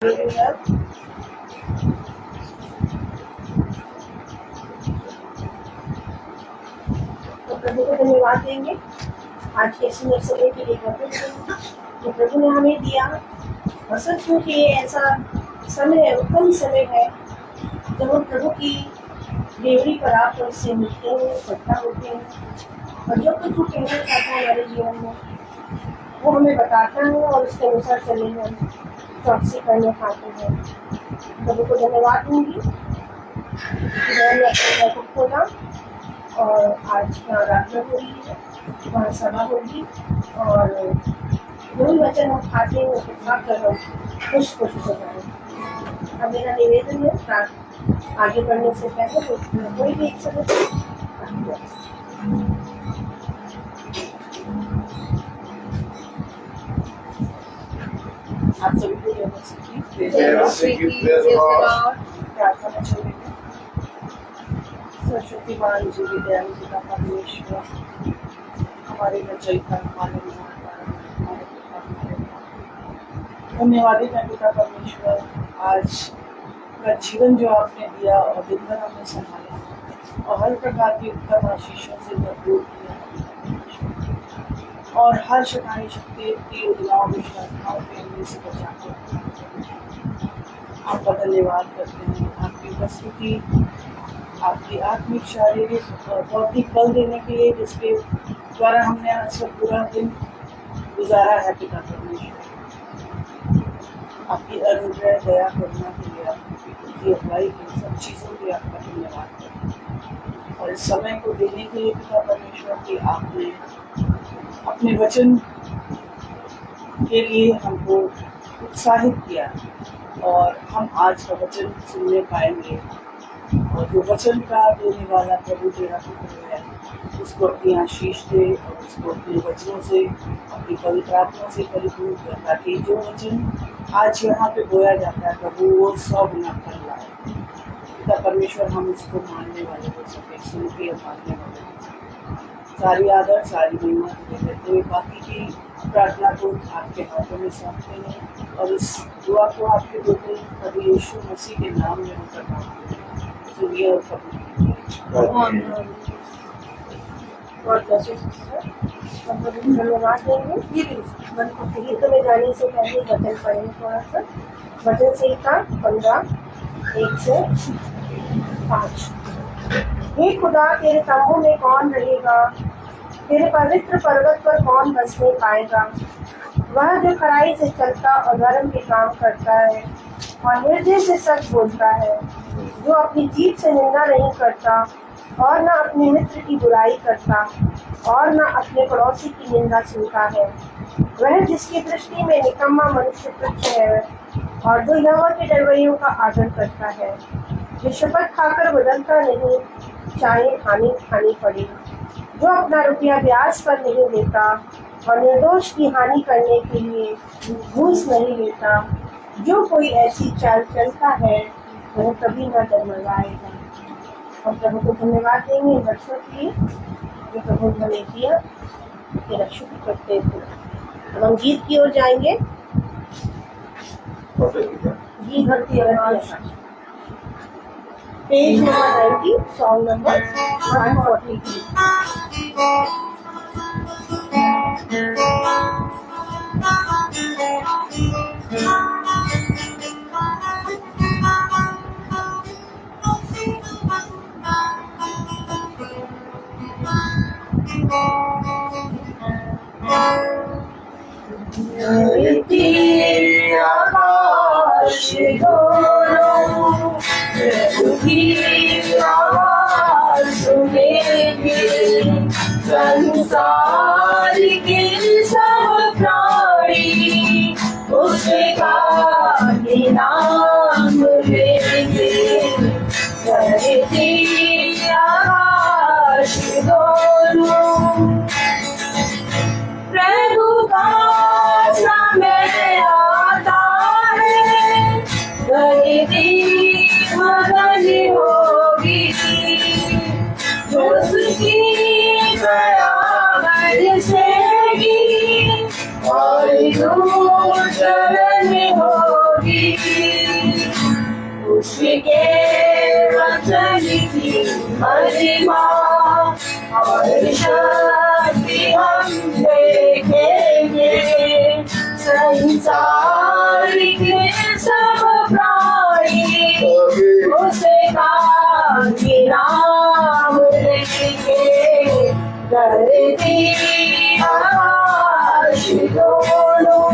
तो प्रभु को धन्यवाद देंगे आज के सुंदर समय के लिए। तो प्रभु ने हमें दिया और सचमुच ये ऐसा समय है, उत्तम समय है जब हम प्रभु की देवरी पर आकर उससे मिलते हैं, इकट्ठा होते हैं और जो कुछ वो कहना चाहता है हमारे जीवन में वो हमें बताता है और उसके अनुसार चलने में चौकसी करने खाते हैं। प्रभु को धन्यवाद दूंगी। मैंने अपने घर को खोला और आज यहाँ आराधना हो रही है, वहाँ सभा होगी और वही वचन हम खाते हैं उसको खाकर हम खुश हो जाए। अब मेरा निवेदन है आगे बढ़ने से पहले कोई भी एक समय आप सभी को प्रार्थना चलेगी। सरस्वतीवान जी विद्यालय पिता परमेश्वर हमारे रचयिता हमारे धन्यवादित है पिता परमेश्वर आज का जीवन जो आपने दिया और दिन भर हमने संभाला और हर प्रकार की उत्तम आशीषों से भरपूर किया और हर शैतानी शक्ति की योजनाओं विश्वासनाओं के अंदर से बचाकर आपका धन्यवाद करते हैं। आपकी उपस्थिति आपकी आत्मिक शारीरिक और बौद्धिक बल देने के लिए जिसके द्वारा हमने आज का पूरा दिन गुजारा है पिता परमेश्वर। आपकी अनुग्रह दया करुणा के लिए आपकी अगुवाई की सब चीज़ों के लिए आपका धन्यवाद करते हैं और इस समय को देने के लिए पिता परमेश्वर की आपने अपने वचन के लिए हमको उत्साहित किया और हम आज का वचन सुनने पाएंगे और जो वचन का देने वाला प्रभु तेरा पुत्र है उसको अपनी आशीष दे और उसको अपने वचनों से अपनी पवित्र आत्मा से परिपूर्ण कर ताकि जो वचन आज यहाँ पे बोया जाता है प्रभु वो 100 गुना फल लाए। पिता परमेश्वर हम उसको मानने वाले हो सके, सुन के मानने वाले हो सके। सारी आदर सारी महिमा देते हुए बाकी की प्रार्थना को आपके हाथों में सौंपते हैं और इस दुआ को आपके बेटे प्रभु यीशु मसीह के नाम में हम करना सुनिए और धन्यवाद देंगे। गीत में जाने से पहले वचन पढ़ेंगे थोड़ा सा। वचन संहिता 15:1 से 5। हे खुदा तेरे तंबू में कौन रहेगा, तेरे पवित्र पर्वत पर कौन बसने पाएगा। वह जो खराई से चलता और धर्म के काम करता है और हृदय से सच बोलता है, जो अपनी जीभ से निंदा नहीं करता और न अपने मित्र की बुराई करता और न अपने पड़ोसी की निंदा सुनता है। वह जिसकी दृष्टि में निकम्मा मनुष्य तुच्छ है और जो यहोवा के डरवैयों का आदर करता है, जो शपथ खाकर बदलता नहीं चाहे हानि खानी पड़े, जो अपना रुपया ब्याज पर नहीं लेता और निर्दोष की हानि करने के लिए घूस नहीं लेता, जो कोई ऐसी चाल चलता है वह कभी न डगमगाएगा। हम प्रभु को धन्यवाद देंगे इन वर्षों के लिए जो प्रभु ने दिया तेरा शुक्र करते हुए। अब हम गीत की ओर जाएंगे। गीत भक्ति पेज नंबर 90 सॉन्ग नंबर 143। आकाश दोनों आवाज सुनेंगे, संसार के सब प्राणी उसका नाम लेंगे। धरती आकाश दोनों प्रभु का समय आता है, धरती मगन होगी उसकी दया बरसेगी और दूर चलन होगी। उसके वचन की महिमा और शक्ति हम देखेंगे। संसार के सब प्राणी उसका नाम लेंगे। धरती आकाश दोनों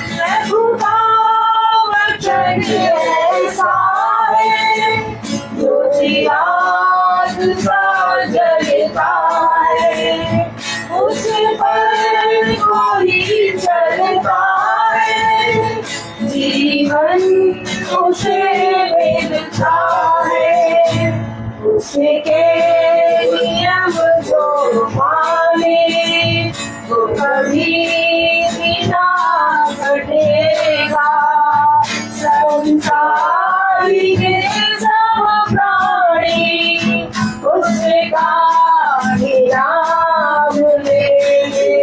प्रभु का वचन ऐसा है जो चिराग सा जलता है। उस पर कोई चलता है, जीवन उसे मिलता है। उसके नियम जो माने वो कभी भी ना घटेगा। संसार के सब प्राणी उसका नाम लेंगे।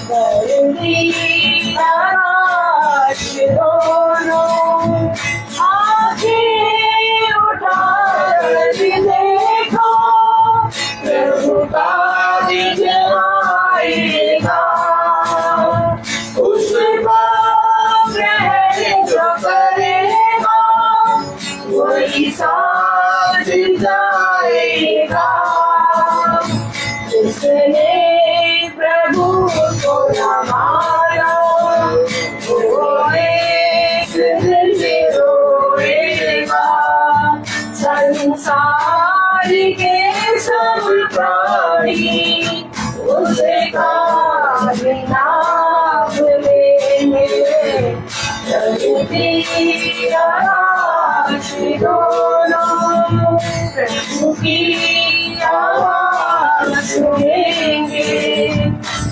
धरती आकाश दोनों आंखें उठाकर देखो, प्रभु का दिन आएगा। उस पर ग्रहण जो करेगा वही साथ जाएगा। जिसने प्रभु को न माना वो एक दिन में रोएगा। संसार के सब प्राणी उसका नाम लेंगे। धरती आकाश दोनों प्रभु की आवाज सुनेंगे।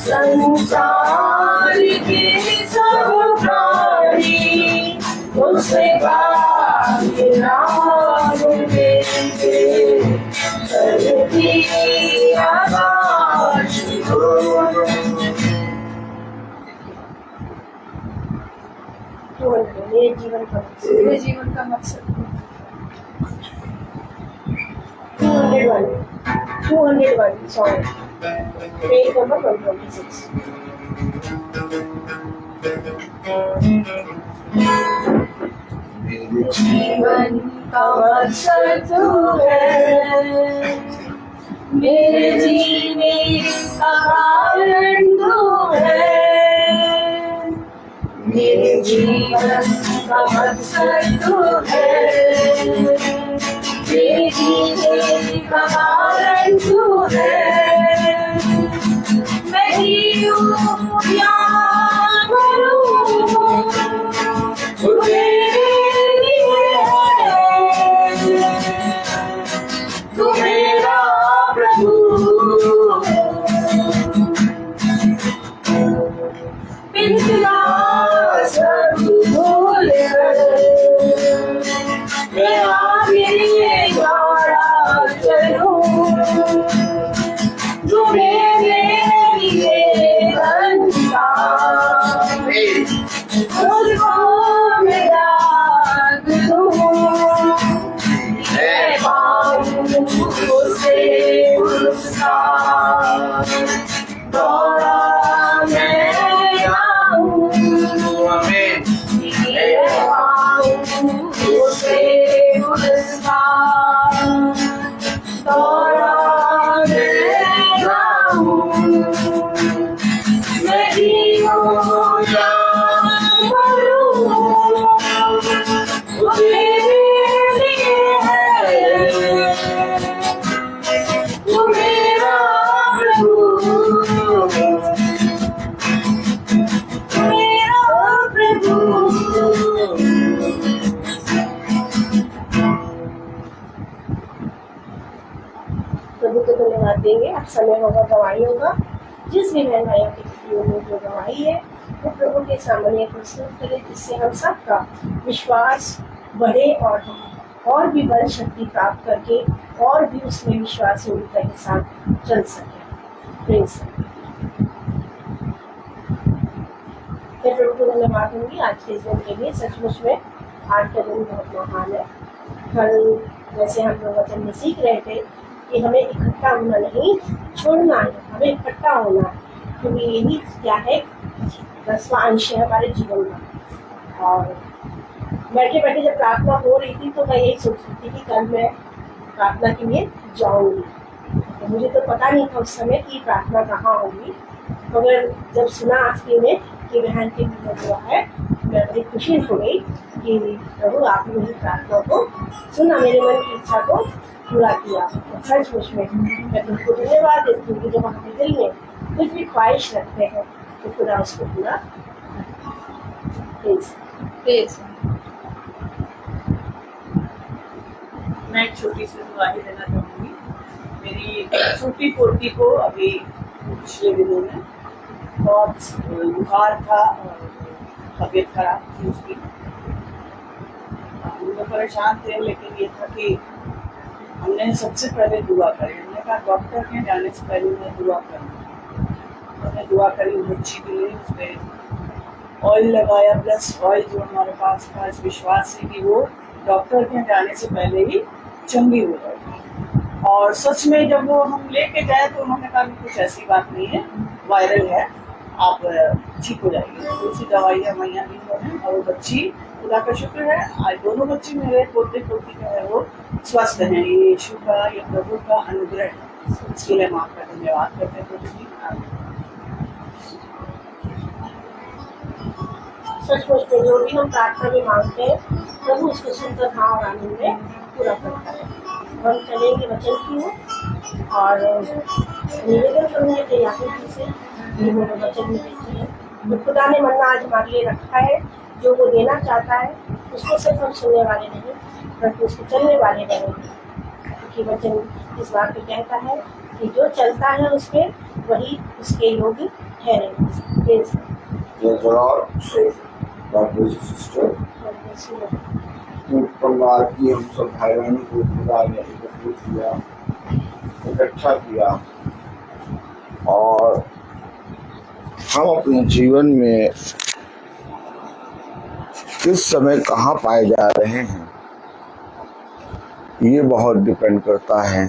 संसार के सब प्राणी उसका नाम लेंगे। धरती आकाश दोनों। मेरे जीवन का मकसद 201 सॉन्ग पेज नंबर 126। जीवन का मकसद तू है, मेरे जीने का कारण तू है। मेरे जीवन का मकसद तू है, मेरे जीने का कारण तू है। मैं जीऊं या मरूं तू मेरे लिए है। तू मेरा प्रभु बिना सब भूल मैं आगे द्वारा चलूं। जो मेरे लिए बनता उसको मैं याद दूं। मैं पाऊं उसे उसका दौरा मैं आऊं। मैं पाऊं उसे उसका दौरा मैं आऊं। मैं जीऊं या मरूं वो मेरे लिए है। वो मेरा प्रभु मेरा प्रभु। प्रभु को धन्यवाद देंगे। अब समय होगा गवाही होगा। जिस भी बहन भाइयों की बेटियों में जो गवाही है वो प्रभु के सामने प्रस्तुत करें, जिससे हम सबका विश्वास बढ़े और हम और भी बल शक्ति प्राप्त करके और भी उसमें विश्वास योग्यता के साथ चल सके। प्रेज मैं प्रभु को धन्यवाद दूंगी आज के इस दिन के लिए। सचमुच में आज का दिन बहुत महान है। कल जैसे हम लोग वचन में सीख रहे थे कि हमें इकट्ठा होना नहीं छोड़ना है, हमें इकट्ठा होना है, क्योंकि यही क्या है 10वां अंश है हमारे जीवन का। और बैठे बैठे जब प्रार्थना हो रही थी तो मैं यही सोच रही थी कि कल मैं प्रार्थना के लिए जाऊंगी। तो मुझे तो पता नहीं था उस समय कि प्रार्थना कहाँ होगी, मगर जब सुना आखिरी में कि बहन के लिए हुआ है, मैं बड़ी खुशी हो गई कि प्रभु आपने मेरी प्रार्थना को सुना, मेरे मन की इच्छा को पूरा किया। तो सचमुच में मैं तुमको धन्यवाद देती हूँ कि जब हम दिल में कुछ भी ख्वाहिश रखते हैं तो खुदा उसको पूरा प्लीज। मैं एक छोटी सी दुआही देना चाहूँगी। मेरी छोटी पोती को अभी पिछले दिनों में बहुत बुखार था और तबीयत खराब थी उसकी। हम लोग परेशान थे, लेकिन ये था कि हमने सबसे पहले दुआ करी। हमने कहा डॉक्टर के जाने से पहले मैं दुआ करूँ। हमने दुआ करी उस बच्ची के लिए, उस पर ऑयल लगाया, प्लस ऑयल जो हमारे पास था, इस विश्वास से कि वो डॉक्टर के जाने से पहले ही चंगी हो जाएगी। और सच में जब वो हम लेके गए तो उन्होंने कहा कि कुछ ऐसी बात नहीं है, वायरल है, आप ठीक हो जाएगी। तो उसी दवाइयाँ मैया दी उन्होंने और वो बच्ची, खुदा का शुक्र है, आज दोनों बच्चे मेरे पोते पोती जो है वो स्वस्थ हैं। ये यीशु का, ये प्रभु का अनुग्रह है। इसके लिए हम आपका धन्यवाद करते हैं प्रभु जी। सचमुच में जो भी हम प्रार्थना में मांगते हैं प्रभु उसको सुनकर हाँ और आनंद में पूरा करता है। हम चलेंगे वचन की ओर और निवेदन करूँगी तैयारी से वचन में देखते हैं तो खुदा ने मन्ना आज हमारे लिए रखा है, जो वो देना चाहता है उसको सिर्फ हम सुनने वाले नहीं बल्कि उसको चलने वाले बनेंगे। क्योंकि वचन इस बात पे कहता है कि जो चलता है उस पर वही उसके योग्य ठहरेगा। परिवार की हम सब भाई बहनों को खुदा ने एकत्रित किया, इकट्ठा किया और हम अपने जीवन में किस समय कहाँ पाए जा रहे हैं ये बहुत डिपेंड करता है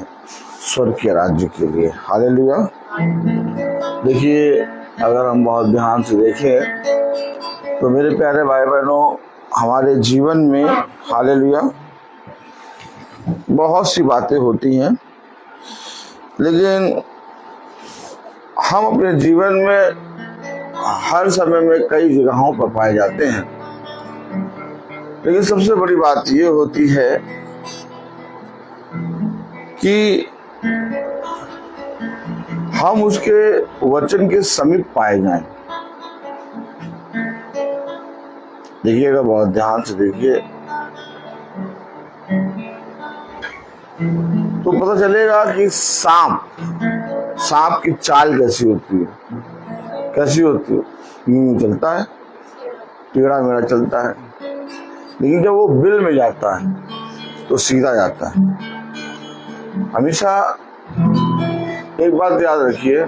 स्वर्ग के राज्य के लिए। हालेलुया। देखिए, अगर हम बहुत ध्यान से देखें तो मेरे प्यारे भाई बहनों, हमारे जीवन में हालेलुया बहुत सी बातें होती हैं, लेकिन हम अपने जीवन में हर समय में कई जगहों पर पाए जाते हैं। लेकिन सबसे बड़ी बात ये होती है कि हम उसके वचन के समीप पाए जाएं। देखिएगा, बहुत ध्यान से देखिए तो पता चलेगा कि सांप की चाल कैसी होती है। कैसी होती है? यूं चलता है, टेढ़ा मेढ़ा चलता है, लेकिन जब वो बिल में जाता है तो सीधा जाता है। हमेशा एक बात याद रखिए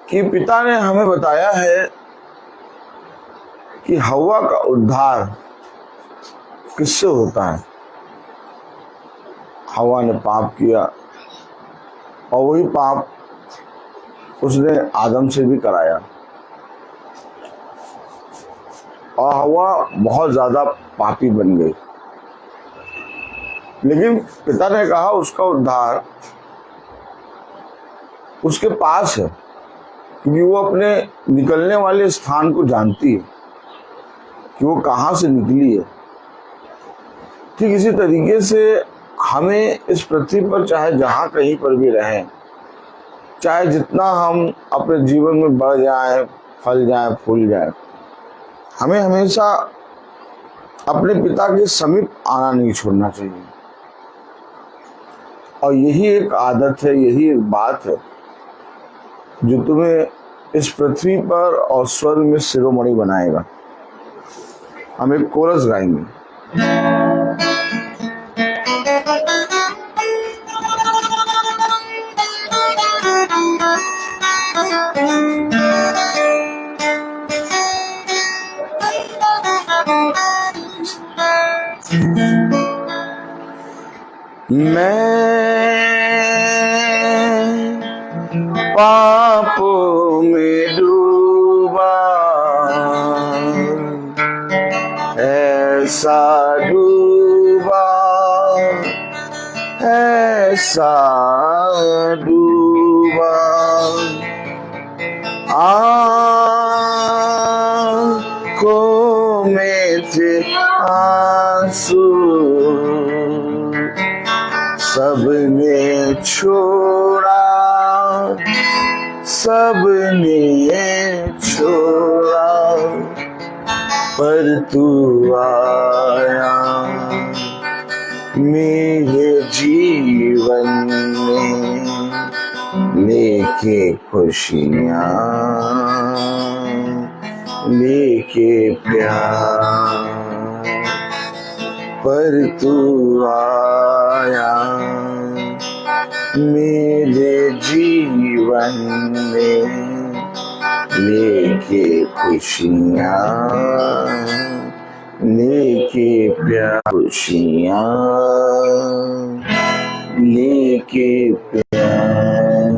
कि पिता ने हमें बताया है कि हव्वा का उद्धार किससे होता है। हव्वा ने पाप किया और वही पाप उसने आदम से भी कराया और हव्वा बहुत ज्यादा पापी बन गई। लेकिन पिता ने कहा उसका उद्धार उसके पास है, क्योंकि वो अपने निकलने वाले स्थान को जानती है कि वो कहाँ से निकली है। ठीक इसी तरीके से हमें इस पृथ्वी पर चाहे जहाँ कहीं पर भी रहें, चाहे जितना हम अपने जीवन में बढ़ जाएं, फल जाएं, फूल जाएं, हमें हमेशा अपने पिता के समीप आना नहीं छोड़ना चाहिए। और यही एक आदत है, यही एक बात है जो तुम्हें इस पृथ्वी पर और स्वर्ग में शिरोमणि बनाएगा। हम एक कोरस गाएंगे। मैं पापों में डूबा, ऐसा डूबा, ऐसा डूबा, आँखों में थे आंसू, सबने छोड़ा, सबने छोड़ा, पर तू आया मेरे जीवन में, लेके खुशियाँ, लेके प्यार, पर तू आया मेरे जीवन में, लेके खुशियाँ, लेके प्यार, खुशियाँ लेके प्यार,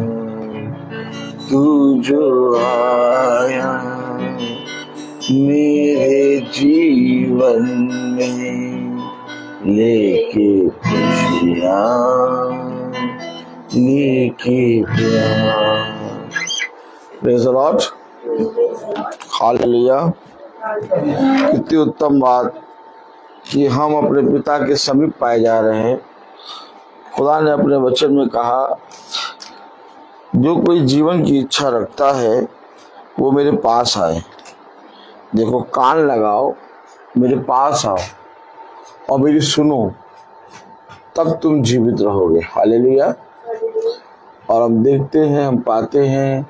तू जो आया मेरे जीवन में, लेके खुशियाँ, लेके प्यार। Praise the Lord, hallelujah. कितनी उत्तम बात कि हम अपने पिता के समीप पाए जा रहे हैं। खुदा ने अपने वचन में कहा, जो कोई जीवन की इच्छा रखता है वो मेरे पास आए। देखो, कान लगाओ, मेरे पास आओ और मेरी सुनो, तब तुम जीवित रहोगे। हालेलुया। और हम देखते हैं, हम पाते हैं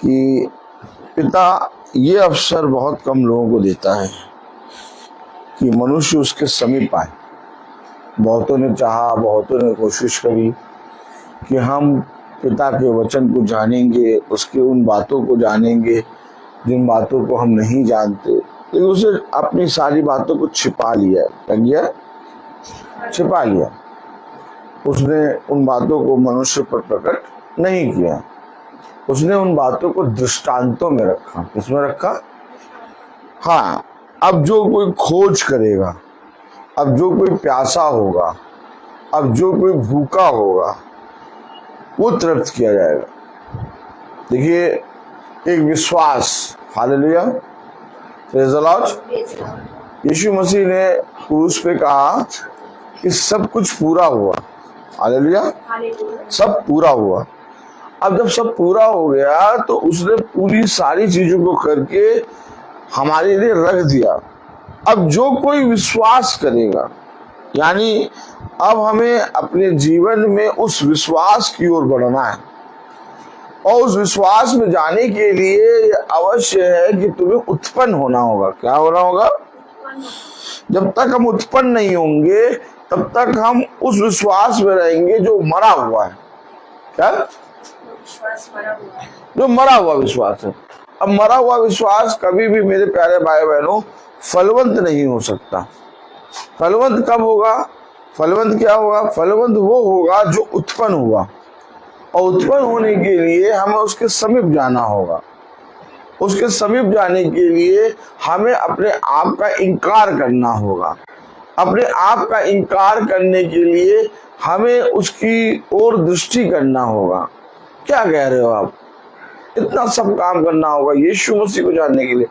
कि पिता ये अवसर बहुत कम लोगों को देता है कि मनुष्य उसके समीप आए। बहुतों ने चाहा, बहुतों ने कोशिश करी कि हम पिता के वचन को जानेंगे, उसके उन बातों को जानेंगे जिन बातों को हम नहीं जानते, लेकिन उसे अपनी सारी बातों को छिपा लिया। क्या किया? छिपा लिया। उसने उन बातों को मनुष्य पर प्रकट नहीं किया। उसने उन बातों को दृष्टांतों में रखा। किसमें रखा? हाँ, अब जो कोई खोज करेगा, अब जो कोई प्यासा होगा, अब जो कोई भूखा होगा, वो तृप्त किया जाएगा। देखिए, एक विश्वास, हालेलुया, प्रेज़ द लॉर्ड। यीशु मसीह ने क्रूस पे कहा कि सब कुछ पूरा हुआ। हालेलुया, सब पूरा हुआ। अब जब सब पूरा हो गया तो उसने पूरी सारी चीजों को करके हमारे लिए रख दिया। अब जो कोई विश्वास करेगा, यानी अब हमें अपने जीवन में उस विश्वास की ओर बढ़ना है। और उस विश्वास में जाने के लिए अवश्य है कि तुम्हें उत्पन्न होना होगा। क्या होना होगा? जब तक हम उत्पन्न नहीं होंगे तब तक हम उस विश्वास में रहेंगे जो मरा हुआ है। क्या? जो मरा हुआ विश्वास है। अब मरा हुआ विश्वास कभी भी, मेरे प्यारे भाई बहनों, फलवंत नहीं हो सकता। फलवंत कब होगा? फलवंत क्या होगा? फलवंत वो होगा जो उत्पन्न हुआ। और उत्पन्न होने के लिए हमें उसके समीप जाना होगा। उसके समीप जाने के लिए हमें अपने आप का इनकार करना होगा। अपने आप का इनकार करने के लिए हमें उसकी ओर दृष्टि करना होगा। क्या कह रहे हो आप? इतना सब काम करना होगा यीशु मसीह को जानने के लिए।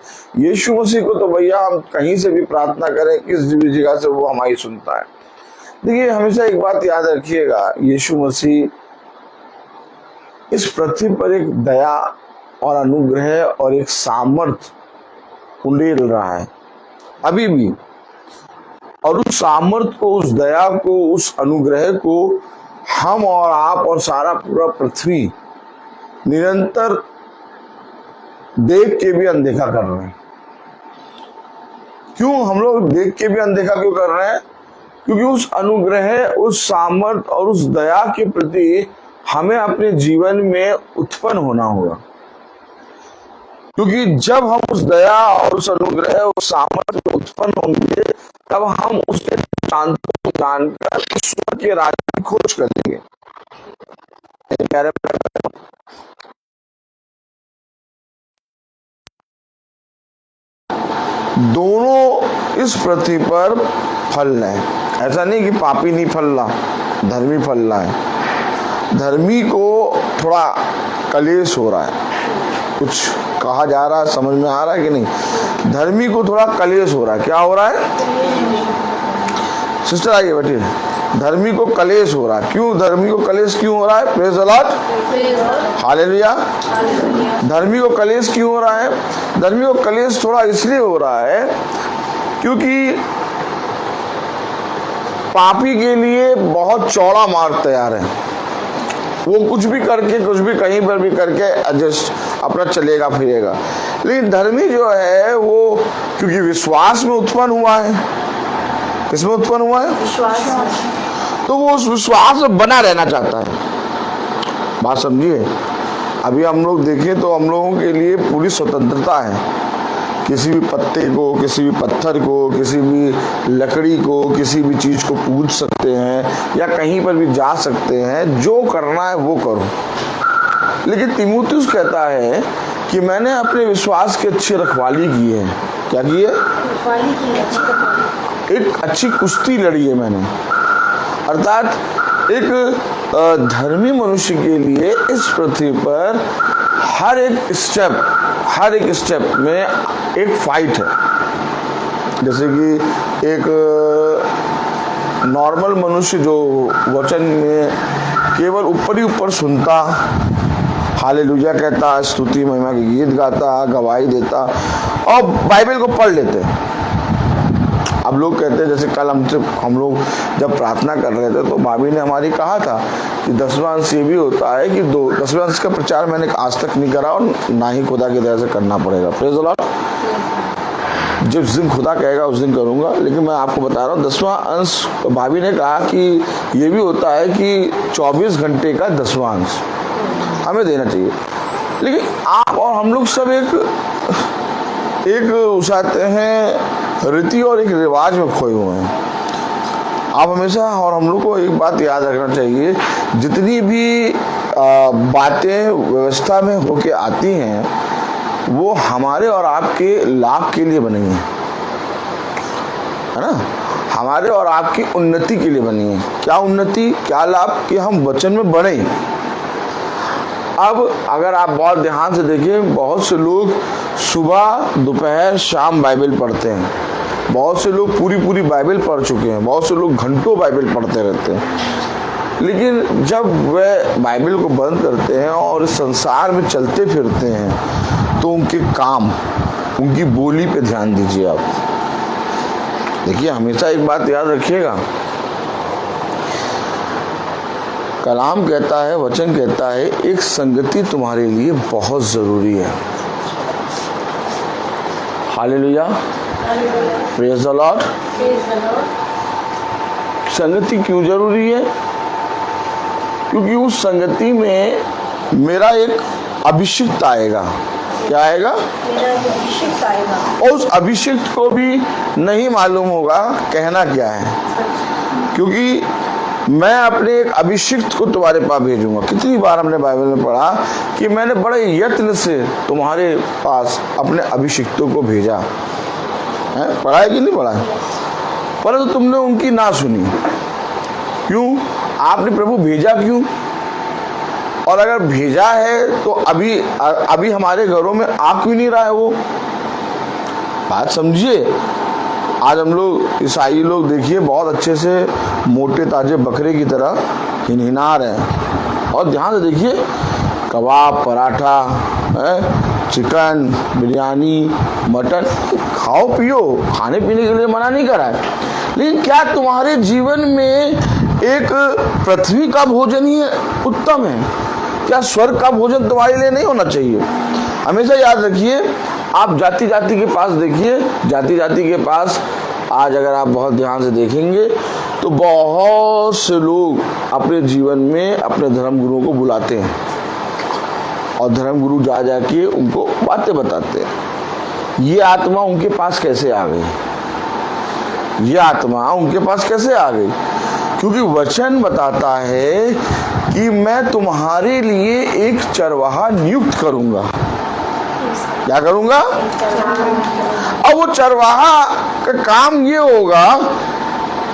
यीशु मसीह को तो भैया हम कहीं से भी प्रार्थना करें, किस भी जगह से, वो हमारी सुनता है। देखिए, हमेशा एक बात याद रखिएगा, यीशु मसीह इस पृथ्वी पर एक दया और अनुग्रह और एक सामर्थ उंडेल रहा है अभी भी। और उस सामर्थ को, उस दया को, उस अनुग्रह को हम और आप और सारा पूरा पृथ्वी निरंतर देख के भी अनदेखा कर रहे हैं। क्यों हम लोग देख के भी अनदेखा क्यों कर रहे हैं? क्योंकि उस अनुग्रह, उस सामर्थ और उस दया के प्रति हमें अपने जीवन में उत्पन्न होना होगा। क्योंकि जब हम उस दया और उस अनुग्रह उस सामर्थ्य उत्पन्न होंगे, तब हम उस शांति को जानकर ईश्वर के राज्य की खोज करेंगे। दोनों इस पृथ्वी पर फल रहे हैं। ऐसा नहीं कि पापी नहीं फल रहा, धर्मी फल रहा है। धर्मी को थोड़ा कलेश हो रहा है, कुछ कहा जा रहा है, समझ में आ रहा है कि नहीं? धर्मी को थोड़ा कलेश हो रहा है। क्या हो रहा है सिस्टर? आइए बैठिए। धर्मी को कलेश हो रहा है। क्यों धर्मी को कलेश क्यों हो रहा है? Praise the Lord, hallelujah. धर्मी को कलेश क्यों हो रहा है? धर्मी को कलेश थोड़ा इसलिए हो रहा है क्योंकि पापी के लिए बहुत चौड़ा मार्ग तैयार है। वो कुछ भी करके, कुछ भी कहीं पर भी करके एडजस्ट अपना चलेगा फिरेगा। लेकिन धर्मी जो है वो क्योंकि विश्वास में उत्पन्न हुआ है। किसमें उत्पन्न हुआ है? विश्वास। तो वो उस विश्वास में बना रहना चाहता है। बात समझिए। अभी हम लोग देखें तो हम लोगों के लिए पूरी स्वतंत्रता है। किसी भी पत्ते को, किसी भी पत्थर को, किसी भी लकड़ी को, किसी भी चीज को पूज सकते हैं या कहीं पर भी जा सकते हैं। जो करना है वो करो। लेकिन तीमुथियुस कहता है कि मैंने अपने विश्वास की अच्छी रखवाली की है। क्या की है? रखवाली की है, अच्छी रखवाली। एक अच्छी कुश्ती लड़ी है मैंने। अर्थात एक धर्मी मनुष्य के लिए इस पृथ्वी पर हर एक स्टेप में एक फाइट है। जैसे कि एक नॉर्मल मनुष्य जो वचन में केवल ऊपर ही ऊपर सुनता, हालेलुया कहता, स्तुति महिमा के गीत गाता, गवाही देता और बाइबल को पढ़ लेते। अब लोग कहते हैं, जैसे कल हम लोग जब प्रार्थना कर रहे थे तो भाभी ने हमारी कहा था कि 10वां अंश ये भी होता है कि 10वें अंश का प्रचार मैंने आज तक नहीं करा और ना ही खुदा की दया से करना पड़ेगा। Praise the Lord. जिस दिन खुदा कहेगा उस दिन करूंगा। लेकिन मैं आपको बता रहा हूँ 10वां अंश भाभी ने कहा कि ये भी होता है कि 24 घंटे का 10वां अंश हमें देना चाहिए। लेकिन आप और हम लोग सब एक उसाते हैं रीति और एक रिवाज में खोए हुए हैं। आप हमेशा और हम लोग को एक बात याद रखना चाहिए, जितनी भी बातें व्यवस्था में होके आती हैं वो हमारे और आपके लाभ के लिए बनी है ना? हमारे और आपकी उन्नति के लिए बनी है। क्या उन्नति, क्या लाभ? कि हम वचन में बढ़े। अब अगर आप बहुत ध्यान से देखिए, बहुत से लोग सुबह दोपहर शाम बाइबल पढ़ते हैं। बहुत से लोग पूरी बाइबल पढ़ चुके हैं। बहुत से लोग घंटों बाइबल पढ़ते रहते हैं। लेकिन जब वे बाइबल को बंद करते हैं और इस संसार में चलते फिरते हैं तो उनके काम, उनकी बोली पे ध्यान दीजिए। आप देखिए, हमेशा एक बात याद रखिएगा, कलाम कहता है, वचन कहता है, एक संगति तुम्हारे लिए बहुत जरूरी है। Hallelujah, praise the Lord. संगति क्यों जरूरी है? क्योंकि उस संगति में मेरा एक अभिषिक्त आएगा। क्या आएगा? मेरा अभिषेक आएगा। और उस अभिषिक्त को भी नहीं मालूम होगा कहना क्या है, क्योंकि मैं अपने एक अभिषिक्त को तुम्हारे पास भेजूंगा। कितनी बार हमने बाइबल में पढ़ा कि मैंने बड़े यत्न से तुम्हारे पास अपने अभिषिक्तों को भेजा है। पढ़ा है कि नहीं पढ़ा है? परंतु तुमने उनकी ना सुनी। क्यों? आपने प्रभु भेजा क्यों? और अगर भेजा है तो अभी हमारे घरों में आ क्यों नहीं रहा है वो? बात समझिए। आज हम लोग ईसाई लोग देखिए बहुत अच्छे से मोटे ताजे बकरे की तरह हिनहिना रहे हैं। और ध्यान से देखिए, कबाब, पराठा, चिकन, बिरयानी, मटन खाओ पियो, खाने पीने के लिए मना नहीं करा है। लेकिन क्या तुम्हारे जीवन में एक पृथ्वी का भोजन ही उत्तम है? क्या स्वर्ग का भोजन तुम्हारे लिए नहीं होना चाहिए? हमेशा याद रखिए, आप जाति जाति के पास देखिए, जाति जाति के पास आज अगर आप बहुत ध्यान से देखेंगे तो बहुत से लोग अपने जीवन में अपने धर्म गुरुओं को बुलाते हैं। और धर्मगुरु जा जाके उनको बातें बताते हैं। ये आत्मा उनके पास कैसे आ गई? ये आत्मा उनके पास कैसे आ गई? क्योंकि वचन बताता है कि मैं तुम्हारे लिए एक चरवाहा नियुक्त करूंगा। क्या करूंगा? अब वो चरवाहा का काम ये होगा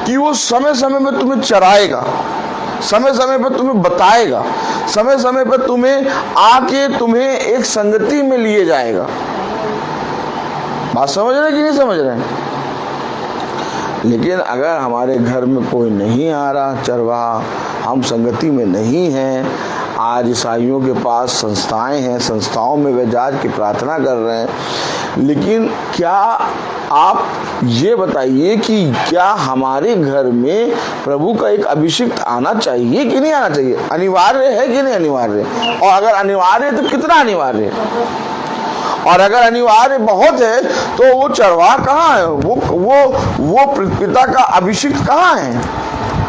कि वो समय समय में तुम्हें चराएगा, समय समय पर तुम्हें बताएगा, समय समय पर तुम्हें आके तुम्हें एक संगति में लिए जाएगा। बात समझ रहे कि नहीं समझ रहे? लेकिन अगर हमारे घर में कोई नहीं आ रहा चरवाहा, हम संगति में नहीं हैं, आज ईसाइयों के पास संस्थाएं हैं, संस्थाओं में वे जाकर के प्रार्थना कर रहे हैं, लेकिन क्या आप ये बताइए कि क्या हमारे घर में प्रभु का एक अभिषेक आना चाहिए कि नहीं आना चाहिए? अनिवार्य है कि नहीं अनिवार्य? और अगर अनिवार्य है तो कितना अनिवार्य है? और अगर अनिवार्य बहुत है तो वो चरवाहा कहाँ है? वो पिता का अभिषेक कहाँ है?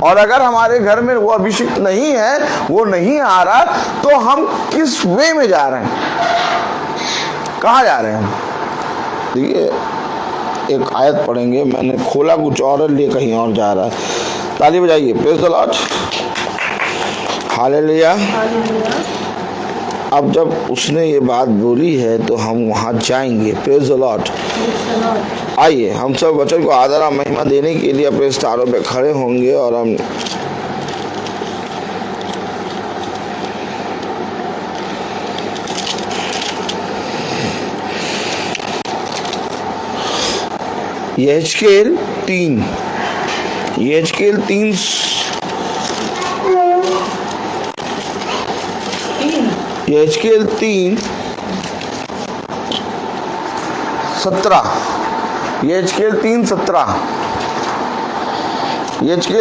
और अगर हमारे घर में वो अभिषेक नहीं है, वो नहीं आ रहा, तो हम किस वे में जा रहे हैं? कहाँ जा रहे हैं? देखिए, एक आयत पढ़ेंगे, मैंने खोला कुछ और लिए कहीं और जा रहा है। ताली बजाइए, प्रेज़ द लॉर्ड, हालेलुया। अब जब उसने ये बात बोली है तो हम वहाँ जाएंगे। Praise the Lord. आइए हम सब वचन को आदर और महिमा देने के लिए अपने स्थानों पे खड़े होंगे और हम यहेजकेल 3 यहेजकेल 3:17 यहेजकेल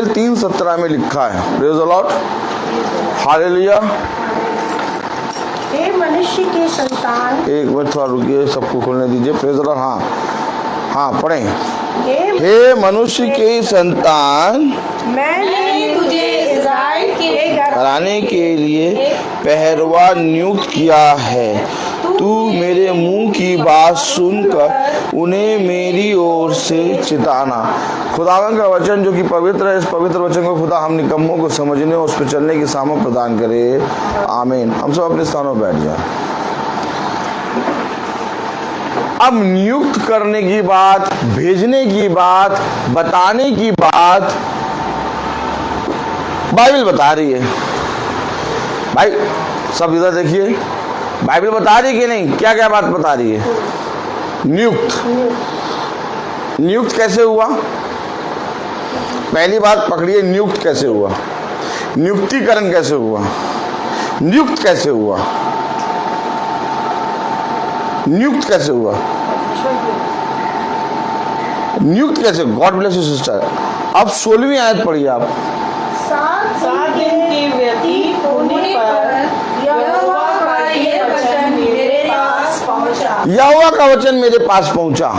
3:17 में लिखा है। Praise the Lord, hallelujah. हे मनुष्य के संतान, एक मिनट थोड़ा रुकिए, सबको खोलने दीजिए। Praise the Lord. हाँ पढ़ें। हे मनुष्य के संतान, मैंने तुझे इज़राइल के घराने के लिए पहरवा नियुक्त किया है। तू मेरे मुंह की बात सुनकर उन्हें मेरी ओर से चिताना। खुदावन का वचन जो कि पवित्र है, इस पवित्र वचन को खुदा हम निकम्मों को समझने और उस पर चलने की सामर्थ प्रदान करे। आमीन। हम सब अपने स्थानों पर बैठ जाएं। अब नियुक्त करने की बात, भेजने की बात, बताने की बात बाइबल बता रही है। भाई सब इधर देखिए, बाइबल बता रही है कि नहीं? क्या क्या बात बता रही है? नियुक्त कैसे हुआ? पहली बात पकड़िए, नियुक्त कैसे हुआ? नियुक्तिकरण कैसे हुआ? नियुक्त कैसे हुआ? नियुक्त कैसे हुआ? नियुक्त कैसे? God bless you sister. अब 16वीं आयत पढ़िए आप। 7 दिन के व्यतीत होने पर यहोवा का ये वचन मेरे पास पहुंचा। यहोवा का वचन मेरे पास पहुंचा।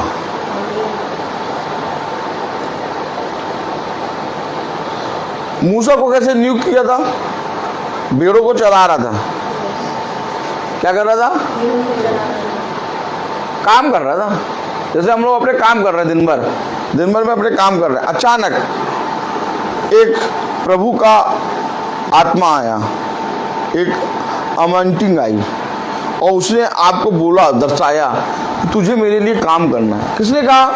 मूसा को कैसे नियुक्त किया था? भेड़ों को चला रहा था। क्या कर रहा था? काम कर रहा था। जैसे हम लोग अपने काम कर रहे हैं, दिन भर में अपने काम कर रहे हैं। अचानक एक प्रभु का आत्मा आया, एक अमंटिंग आई और उसने आपको बोला, दर्शाया कि तुझे मेरे लिए काम करना है। किसने कहा?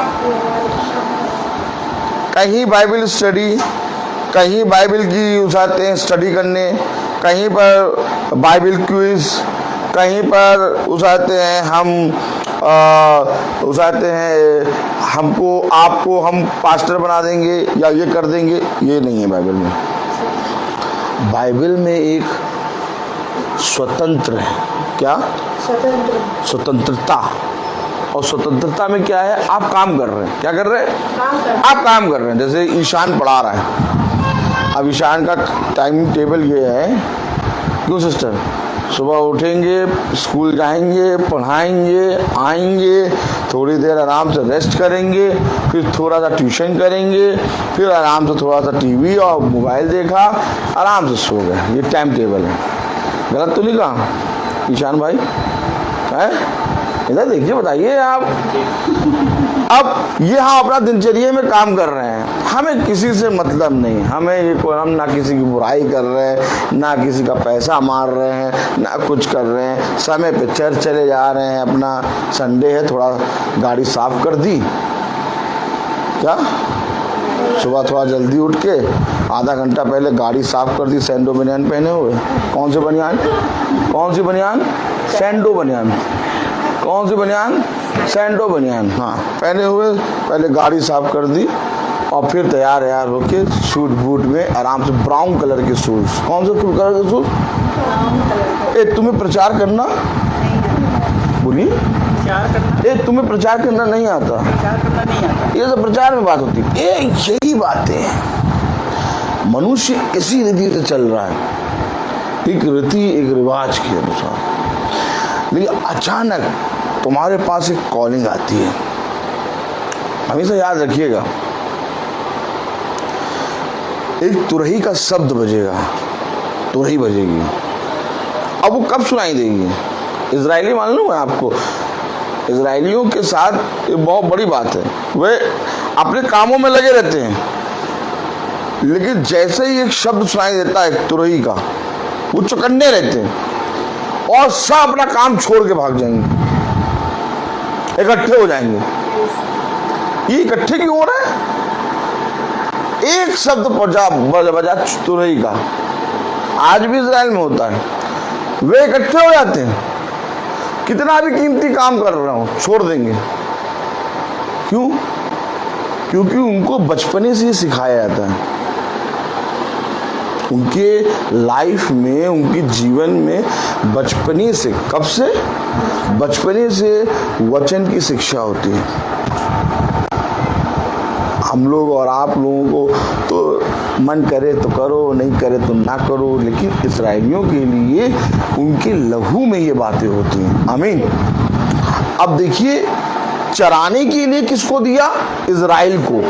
कहीं बाइबल स्टडी, कहीं बाइबल की उठाते हैं स्टडी करने, कहीं पर बाइबल क्विज, कहीं पर उठाते हैं हम हमको आपको हम पास्टर बना देंगे या ये कर देंगे। ये नहीं है बाइबल में। बाइबल में एक स्वतंत्र है। क्या? स्वतंत्रता। और स्वतंत्रता में क्या है? आप काम कर रहे हैं। क्या कर रहे हैं? आप काम कर रहे हैं। जैसे ईशान पढ़ा रहा है, अब ईशान का टाइम टेबल ये है, क्यों सिस्टर? सुबह उठेंगे, स्कूल जाएंगे, पढ़ाएंगे, आएंगे, थोड़ी देर आराम से रेस्ट करेंगे, फिर थोड़ा सा ट्यूशन करेंगे, फिर आराम से थोड़ा सा टीवी और मोबाइल देखा, आराम से सो गए। ये टाइम टेबल है। गलत तो नहीं कहा? ईशान भाई हैं? इधर देखिए, बताइए आप। अब ये हम अपना दिनचर्या में काम कर रहे हैं, हमें किसी से मतलब नहीं, हमें ये कोई, हम ना किसी की बुराई कर रहे हैं, ना किसी का पैसा मार रहे हैं, ना कुछ कर रहे हैं, समय पे चर्च चले जा रहे हैं। अपना संडे है, थोड़ा गाड़ी साफ कर दी, क्या सुबह थोड़ा जल्दी उठ के आधा घंटा पहले गाड़ी साफ कर दी, सैंडो बनियान पहने हुए। कौन से बनियान? कौन सी बनियान? सैंडो बनियान। कौन सी बनियान? सैंडो बनियान, हाँ, पहने हुए। पहले गाड़ी साफ कर दी और फिर तैयार होके सूट बूट में आराम से, ब्राउन कलर के शूज। कौन से कलर के शूज? ए, तुम्हें प्रचार करना, बोलिए, तुम्हें प्रचार करना नहीं आता? ये तो प्रचार में बात होती है। यही बातें हैं। मनुष्य इसी रीति से चल रहा है, एक रीति, एक रिवाज के अनुसार। लेकिन अचानक तुम्हारे पास एक कॉलिंग आती है, हमेशा याद रखिएगा। एक तुरही का शब्द बजेगा, तुरही बजेगी। अब वो कब सुनाई देगी? इजरायली मालूम है आपको, इजरायलियों के साथ ये बहुत बड़ी बात है। वे अपने कामों में लगे रहते हैं, लेकिन जैसे ही एक शब्द सुनाई देता है तुरही का, वो चौकन्ने रहते हैं और सब अपना काम छोड़ के भाग जाएंगे, इकट्ठे हो जाएंगे। ये इकट्ठे क्यों हो रहे हैं? एक शब्द बजा तुरही का, आज भी इजराइल में होता है, वे इकट्ठे हो जाते हैं, कितना भी कीमती काम कर रहा हूं छोड़ देंगे। क्यों? क्योंकि उनको बचपने से ही सिखाया जाता है। उनके लाइफ में, उनके जीवन में बचपने से, कब से? बचपने से वचन की शिक्षा होती है। हम लोग और आप लोगों को तो मन करे तो करो, नहीं करे तो ना करो, लेकिन इस्राएलियों के लिए उनके लहू में ये बातें होती हैं। आमीन। अब देखिए, चराने के लिए किसको दिया? इजराइल को।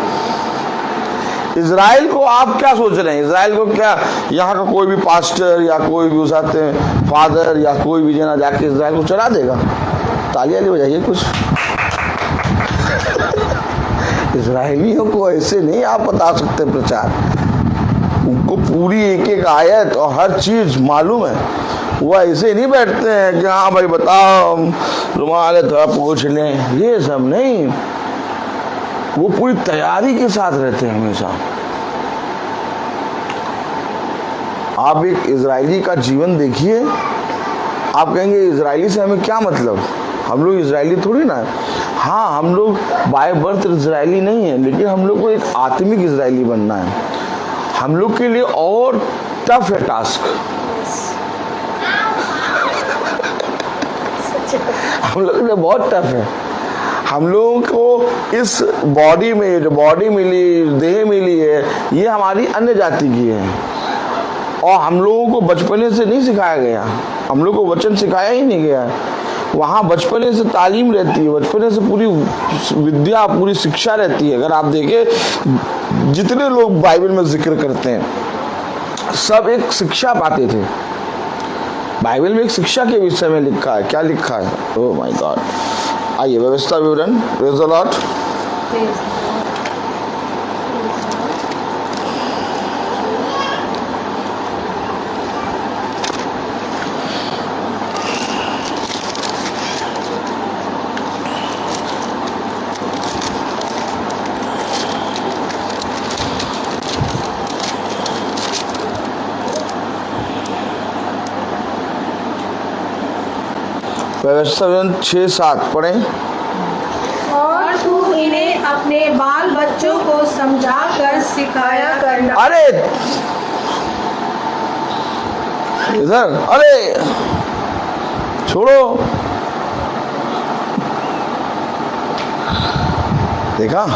इजराइल को आप क्या सोच रहे हैं? इजराइल को क्या यहाँ का कोई भी पास्टर या कोई भी उसाते फादर या कोई भी जना जाके इजराइल को चरा देगा? तालियां ले बजाइए कुछ। इजरायलियों को ऐसे नहीं आप बता सकते प्रचार। उनको पूरी एक एक आयत और हर चीज मालूम है। वो ऐसे नहीं बैठते हैं कि हाँ भाई बताओ, रुमाल थोड़ा पूछ लें, ये सब नहीं। वो पूरी तैयारी के साथ रहते हैं हमेशा। आप एक इजरायली का जीवन देखिए, आप कहेंगे इजरायली से हमें क्या मतलब? हम लोग इजरायली थोड़ी ना है। हाँ, हम लोग बाय बर्थ इजरायली नहीं है, लेकिन हम लोग को एक आत्मिक इजरायली बनना है। हम लोग के लिए और टफ है टास्क। हम लोग के लिए बहुत टफ है। हम लोगों को इस बॉडी में जो बॉडी मिली, देह मिली है, ये हमारी अन्य जाति की है और हम लोगों को बचपने से नहीं सिखाया गया। हम लोग को वचन सिखाया ही नहीं गया। वहाँ बचपने से तालीम रहती है, बचपने से पूरी विद्या, पूरी शिक्षा रहती है। अगर आप देखें, जितने लोग बाइबल में जिक्र करते हैं, सब एक शिक्षा पाते थे। बाइबल में एक शिक्षा के विषय में लिखा है। क्या लिखा है? Oh my God. आइए, व्यवस्था विवरण। Praise the Lord. व्यवस्था विवरण 6-7 पढ़ें। और तू इन्हें अपने बाल बच्चों को समझा कर सिखाया करना। अरे इधर, अरे छोड़ो। देखा,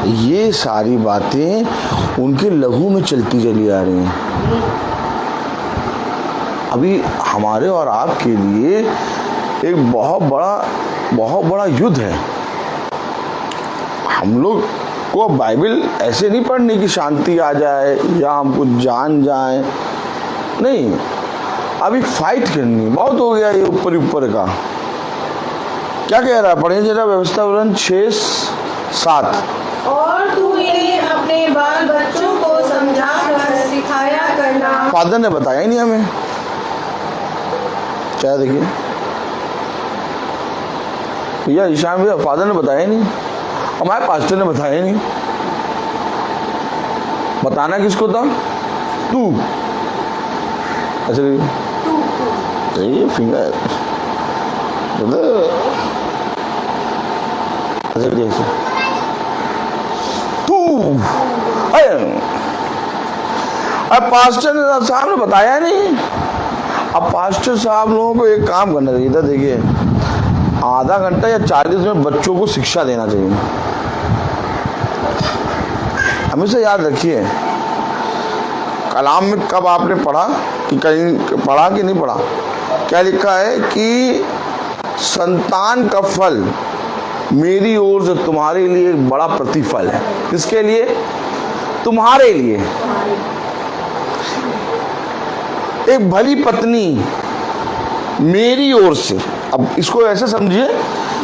ये सारी बातें उनके लहू में चलती चली आ रही हैं। अभी हमारे और आपके लिए एक बहुत बड़ा युद्ध है। हम लोग को बाइबल ऐसे नहीं पढ़नी कि शांति आ जाए या हम कुछ जान जाए, नहीं। अभी फाइट करनी बहुत हो गया ये ऊपर ऊपर का। क्या कह रहा है, पढ़िए जरा व्यवस्था विवरण 6-7। और तू इन्हें अपने बाल बच्चों को समझा कर सिखाया करना। फादर ने बताया ही नहीं हमें, क्या देखिए भैया ईशान भैया, फादर ने बताया ही नहीं, हमारे पास्टर ने बताया ही नहीं। बताना किसको था? तू। अच्छा ये फिंगर अच्छा तू। अब पास्टर साहब ने बताया नहीं। अब पास्टर साहब लोगों को एक काम करना चाहिए था, देखिए आधा घंटा या 40 मिनट बच्चों को शिक्षा देना चाहिए। हमेशा याद रखिए, कलाम में कब आपने पढ़ा कि कहीं पढ़ा कि नहीं पढ़ा, क्या लिखा है कि संतान का फल मेरी ओर से तुम्हारे लिए एक बड़ा प्रतिफल है। किसके लिए? तुम्हारे लिए। एक भली पत्नी मेरी ओर से, अब इसको ऐसे समझिए,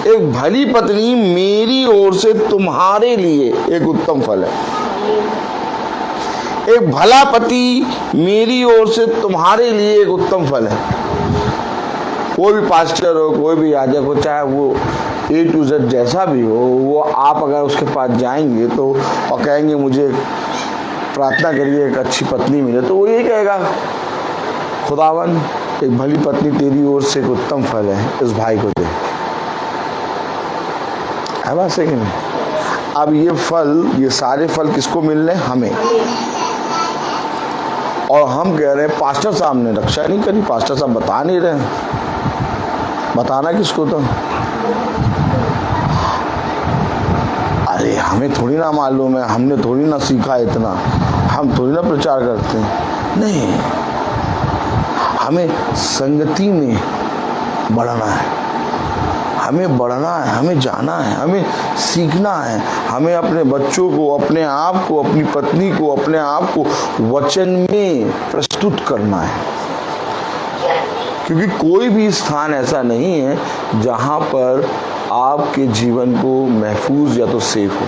एक भली पत्नी मेरी ओर से तुम्हारे लिए एक उत्तम फल है। एक भला पति मेरी ओर से तुम्हारे लिए एक उत्तम फल है। कोई भी पास्टर हो, कोई भी याजक हो, चाहे वो A to Z जैसा भी हो, वो आप अगर उसके पास जाएंगे तो और कहेंगे मुझे प्रार्थना करिए एक अच्छी पत्नी मिले, तो वो ये कहेगा खुदावन एक भली पत्नी तेरी ओर से एक उत्तम फल है, इस भाई को दे। है बात सही कि नहीं? अब ये फल, ये सारे फल किसको मिल रहे हैं? हमें। और हम कह रहे हैं पास्टर साहब ने रक्षा नहीं करी, पास्टर साहब बता नहीं रहे हैं। बताना किसको था? अरे हमें थोड़ी ना मालूम है, हमने थोड़ी ना सीखा इतना, हम थोड़ी ना प्रचार करते हैं। नहीं, हमें संगति में बढ़ना है, हमें बढ़ना है, हमें जाना है, हमें सीखना है, हमें अपने बच्चों को, अपने आप को, अपनी पत्नी को, अपने आप को वचन में प्रस्तुत करना है। क्योंकि कोई भी स्थान ऐसा नहीं है जहाँ पर आपके जीवन को महफूज या तो सेफ हो।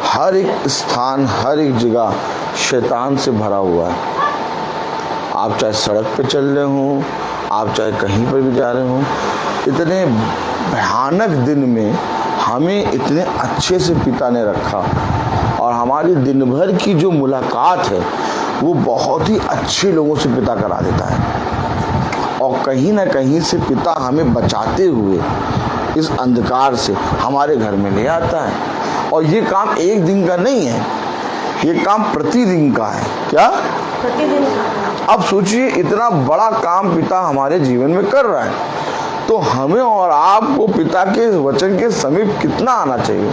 हर एक स्थान, हर एक जगह शैतान से भरा हुआ है। आप चाहे सड़क पे चल रहे हो, आप चाहे कहीं पर भी जा रहे हो, इतने भयानक दिन में हमें इतने अच्छे से पिता ने रखा, और हमारी दिन भर की जो मुलाकात है वो बहुत ही अच्छे लोगों से पिता करा देता है। और कहीं ना कहीं से पिता हमें बचाते हुए इस अंधकार से हमारे घर में ले आता है। और ये काम एक दिन का नहीं है, ये काम प्रतिदिन का है। क्या? प्रतिदिन का। अब सोचिए इतना बड़ा काम पिता हमारे जीवन में कर रहा है, तो हमें और आपको पिता के वचन के समीप कितना आना चाहिए।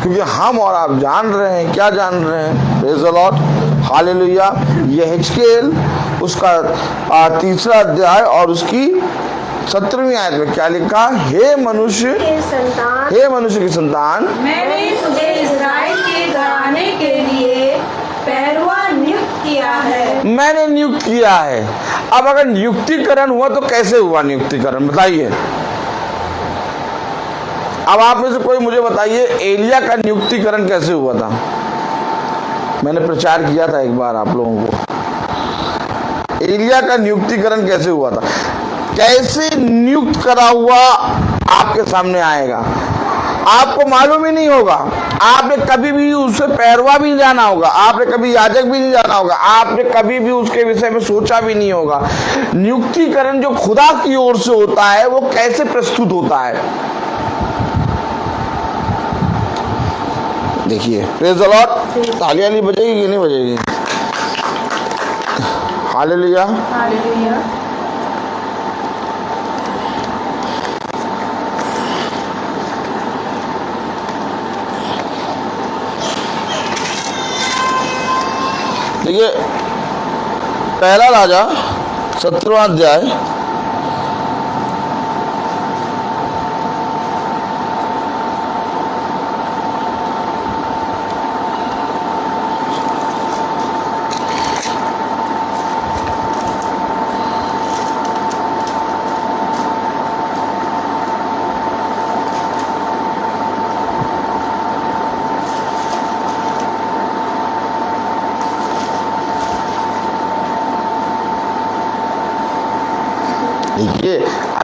क्योंकि हम और आप जान रहे हैं, क्या जान रहे हैं? Praise the Lord, hallelujah. यहेजकेल उसका 3रा अध्याय और उसकी 17वीं आयत में क्या लिखा? हे मनुष्य की संतान, मैंने तुझे इस्राएल के घराने के लिए पैरवा नियुक्त किया है। मैंने नियुक्त किया है। अब अगर नियुक्तिकरण हुआ तो कैसे हुआ नियुक्तिकरण, बताइए। अब आप में से कोई मुझे बताइए एलिया का नियुक्तिकरण कैसे हुआ था? मैंने प्रचार किया था एक बार आप लोगों को, एलिया का नियुक्तिकरण कैसे हुआ था। कैसे नियुक्त करा हुआ आपके सामने आएगा, आपको मालूम ही नहीं होगा। आपने कभी भी उससे पैरवा भी नहीं जाना होगा, आपने कभी याजक भी नहीं जाना होगा, आपने कभी भी उसके विषय में सोचा भी नहीं होगा। नियुक्तिकरण जो खुदा की ओर से होता है वो कैसे प्रस्तुत होता है, देखिए। Praise the Lord. तालियां नहीं बजेगी कि नहीं बजेगी? Hallelujah, hallelujah. देखिए पहला राजा 17वां अध्याय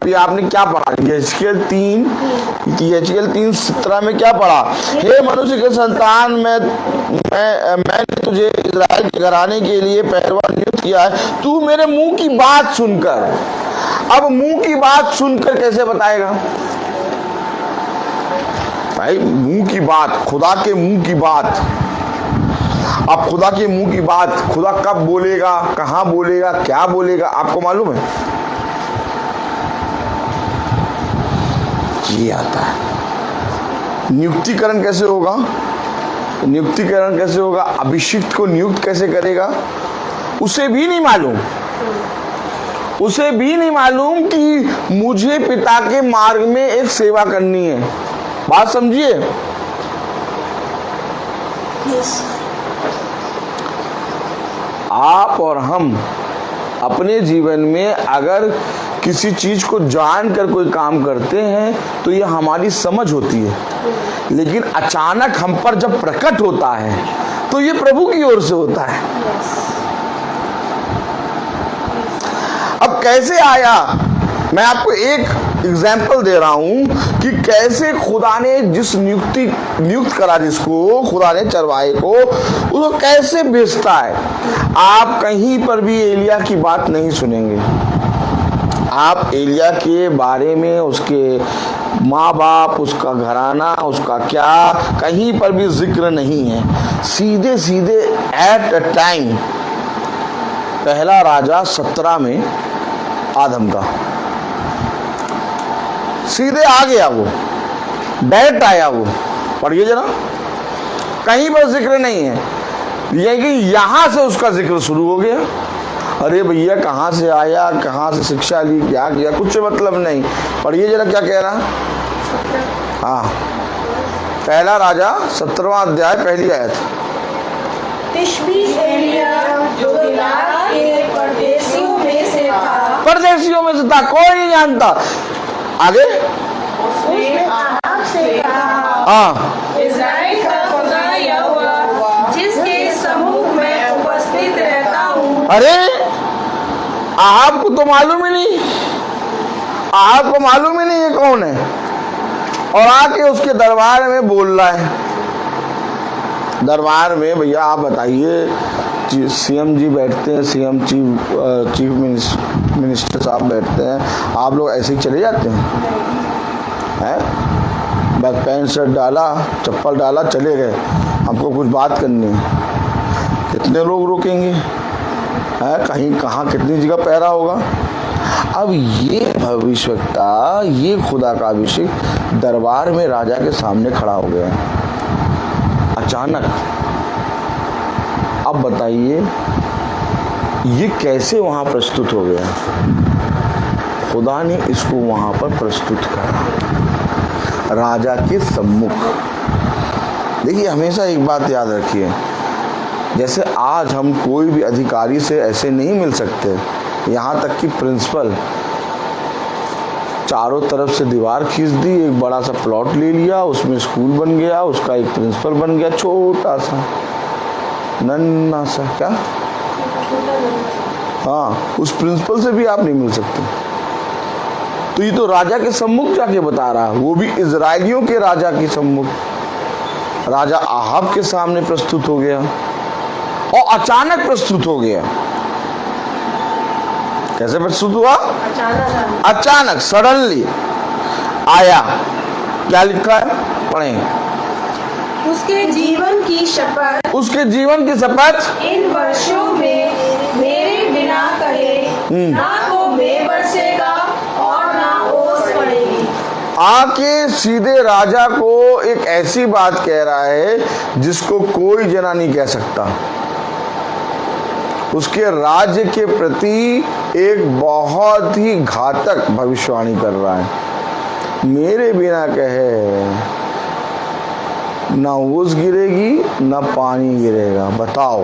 अभी आपने क्या पढ़ा, यहेजकेल 3:17 में क्या पढ़ा? हे मनुष्य के संतान, मैंने तुझे इस्राएल के घराने के लिए पहलवान नियुक्त किया है, तू मेरे मुंह की बात सुनकर। अब मुंह की बात सुनकर कैसे बताएगा भाई? मुंह की बात, खुदा के मुंह की बात। अब खुदा के मुंह की बात खुदा कब बोलेगा, कहां बोलेगा, क्या बोलेगा, आपको मालूम है? ये आता है। नियुक्तिकरण कैसे होगा? नियुक्तिकरण कैसे होगा? अभिषिक्त को नियुक्त कैसे करेगा? उसे भी नहीं मालूम। उसे भी नहीं मालूम कि मुझे पिता के मार्ग में एक सेवा करनी है। बात समझिए। आप और हम अपने जीवन में अगर किसी चीज को जानकर कोई काम करते हैं तो यह हमारी समझ होती है, लेकिन अचानक हम पर जब प्रकट होता है तो ये प्रभु की ओर से होता है। अब कैसे आया, मैं आपको एक एग्जाम्पल दे रहा हूं कि कैसे खुदा ने नियुक्त करा, जिसको खुदा ने चरवाहे को, उसको कैसे भेजता है। आप कहीं पर भी एलिया की बात नहीं सुनेंगे। आप एलिया के बारे में, उसके माँ बाप, उसका घराना, उसका क्या, कहीं पर भी जिक्र नहीं है। सीधे सीधे एट अ टाइम, पहला राजा 17 में आदम का सीधे आ गया, वो डायरेक्ट आया। वो पढ़िए जरा, कहीं पर जिक्र नहीं है, ये कि यहां से उसका जिक्र शुरू हो गया। अरे भैया कहां से आया, कहां से शिक्षा ली, क्या किया, कुछ मतलब नहीं। पढ़िए जरा क्या कह रहा। हाँ, पहला राजा 17वां अध्याय पहली आयत। तिशबी एलिया जो गिलाद के परदेशियों में से था, परदेशियों में से था, कोई नहीं जानता। आगे उसने आहाब से कहा, हाँ, इस्राएल का खुदा यहोवा जिसके सम्मुख में उपस्थित रहता हूँ। अरे आहाब को तो मालूम ही नहीं, आहाब को मालूम ही नहीं ये कौन है, और आके उसके दरबार में बोल रहा है। दरबार में भैया आप बताइए, सीएम जी बैठते हैं, सीएम चीफ मिनिस्टर साहब बैठते हैं, आप लोग ऐसे ही चले जाते हैं? बस पैंट शर्ट डाला, चप्पल डाला, चले गए, हमको कुछ बात करनी है। कितने लोग रोकेंगे? कहीं कहाँ कितनी जगह पहरा होगा। अब ये भविष्यवक्ता, ये खुदा का अभिषेक दरबार में राजा के सामने खड़ा हो गया अचानक। अब बताइए ये कैसे वहां प्रस्तुत हो गया? खुदा ने इसको वहां पर प्रस्तुत करा राजा के सम्मुख। देखिए हमेशा एक बात याद रखिए, जैसे आज हम कोई भी अधिकारी से ऐसे नहीं मिल सकते, यहाँ तक कि प्रिंसिपल, चारों तरफ से दीवार खींच दी, एक बड़ा सा प्लॉट ले लिया, उसमें स्कूल बन गया, उसका एक प्रिंसिपल बन गया, छोटा सा नन्ना सा, क्या, हाँ, उस प्रिंसिपल से भी आप नहीं मिल सकते। तो ये तो राजा के सम्मुख जाके बता रहा है, वो भी इजराइलियों के राजा के सम्मुख। राजा आहाब के सामने प्रस्तुत हो गया और अचानक प्रस्तुत हो गया। कैसे प्रस्तुत हुआ? अचानक, सडनली आया। क्या लिखा है, पढ़ें। उसके जीवन की शपथ, उसके जीवन की शपथ, इन वर्षों में मेरे बिना कहे ना तो मेघ बरसेगा और ना ओस पड़ेगी। आके सीधे राजा को एक ऐसी बात कह रहा है जिसको कोई जना नहीं कह सकता। उसके राज्य के प्रति एक बहुत ही घातक भविष्यवाणी कर रहा है। मेरे बिना कहे ना ओस गिरेगी ना पानी गिरेगा। बताओ,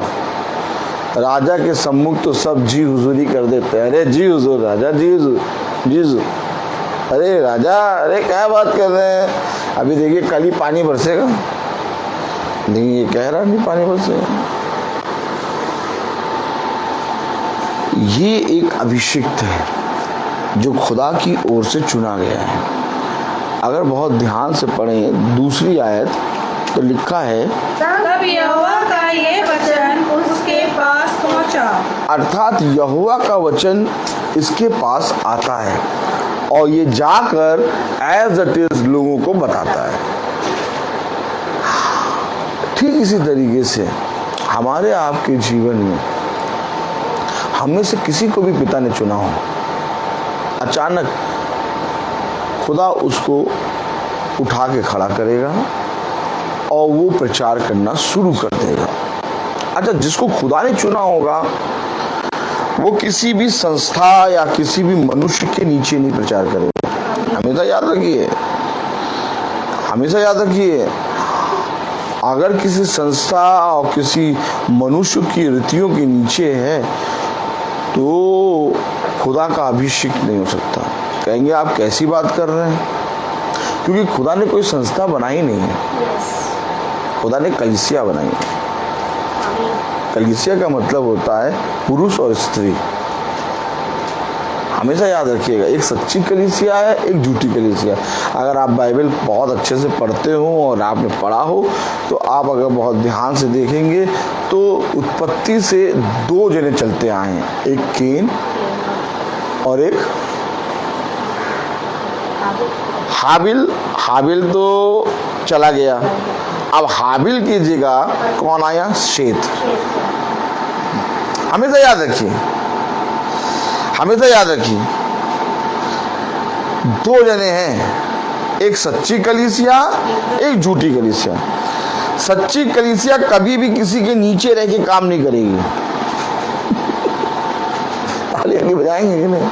राजा के सम्मुख तो सब जी हुजूरी कर देते हैं। अरे जी हुजूर राजा, जी हुजूर, जी हुजूर। अरे राजा, अरे क्या बात कर रहे हैं, अभी देखिए कल ही पानी बरसेगा। नहीं, ये कह रहा नहीं पानी बरसेगा। ये एक अभिषिक्त है, जो खुदा की ओर से चुना गया है। अगर बहुत ध्यान से पढ़ें दूसरी आयत तो लिखा है तब यहोवा का ये वचन उसके पास पहुंचा। अर्थात यहोवा का वचन इसके पास आता है और ये जाकर एज इट इज लोगों को बताता है। ठीक इसी तरीके से हमारे आपके जीवन में हम में से किसी को भी पिता ने चुना हो, अचानक खुदा उसको उठा के खड़ा करेगा और वो प्रचार करना शुरू कर देगा। अच्छा, जिसको खुदा ने चुना होगा वो किसी भी संस्था या किसी भी मनुष्य के नीचे नहीं प्रचार करेगा। हमेशा याद रखिए, हमेशा याद रखिए, अगर किसी संस्था और किसी मनुष्य की रीतियों के नीचे है तो खुदा का अभिषेक नहीं हो सकता। कहेंगे आप कैसी बात कर रहे हैं? क्योंकि खुदा ने कोई संस्था बनाई नहीं है, खुदा ने कलीसिया बनाई है। कलीसिया का मतलब होता है पुरुष और स्त्री। हमेशा याद रखिएगा, एक सच्ची कलीसिया है, एक झूठी कलीसिया। अगर आप बाइबल बहुत अच्छे से पढ़ते हो और आपने पढ़ा हो तो आप अगर बहुत ध्यान से देखेंगे तो उत्पत्ति से दो जने चलते आए हैं, एक केन और एक हाबिल। हाबिल तो चला गया, अब हाबिल की जगह कौन आया? शेत। हमेशा याद रखिए, हमेशा याद रखिए, दो जने हैं, एक सच्ची कलीसिया, एक झूठी कलीसिया। सच्ची कलीसिया कभी भी किसी के नीचे रह के काम नहीं करेगी। ताली बजाएंगे कि नहीं?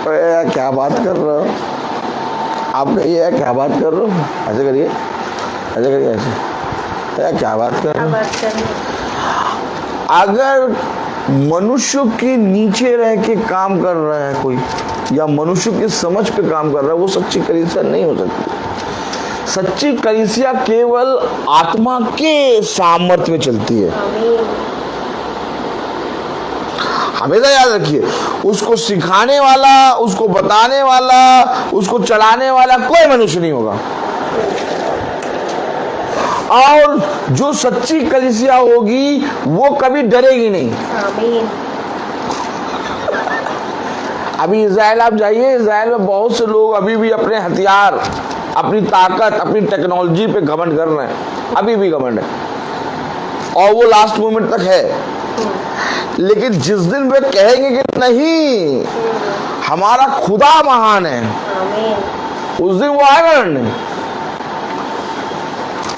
यार क्या बात कर रहे हो आप? कहिए यार क्या बात कर रहे हो? ऐसे करिए, ऐसे करिए, ऐसे। यार क्या बात कर रहे हो? अगर मनुष्य के नीचे रह के काम कर रहा है कोई, या मनुष्य की समझ पे काम कर रहा है, वो सच्ची कलीसिया नहीं हो सकती। सच्ची कलीसिया केवल आत्मा के सामर्थ्य में चलती है। हमेशा याद रखिए, उसको सिखाने वाला, उसको बताने वाला, उसको चलाने वाला कोई मनुष्य नहीं होगा। और जो सच्ची कलीसिया होगी वो कभी डरेगी नहीं। अभी इज़राइल आप जाइए, इज़राइल में बहुत से लोग अभी भी अपने हथियार, अपनी ताकत, अपनी टेक्नोलॉजी पे घमंड कर रहे हैं, अभी भी घमंड है और वो लास्ट मोमेंट तक है। लेकिन जिस दिन वे कहेंगे कि नहीं हमारा खुदा महान है, उस दिन वो आएगा लड़ने।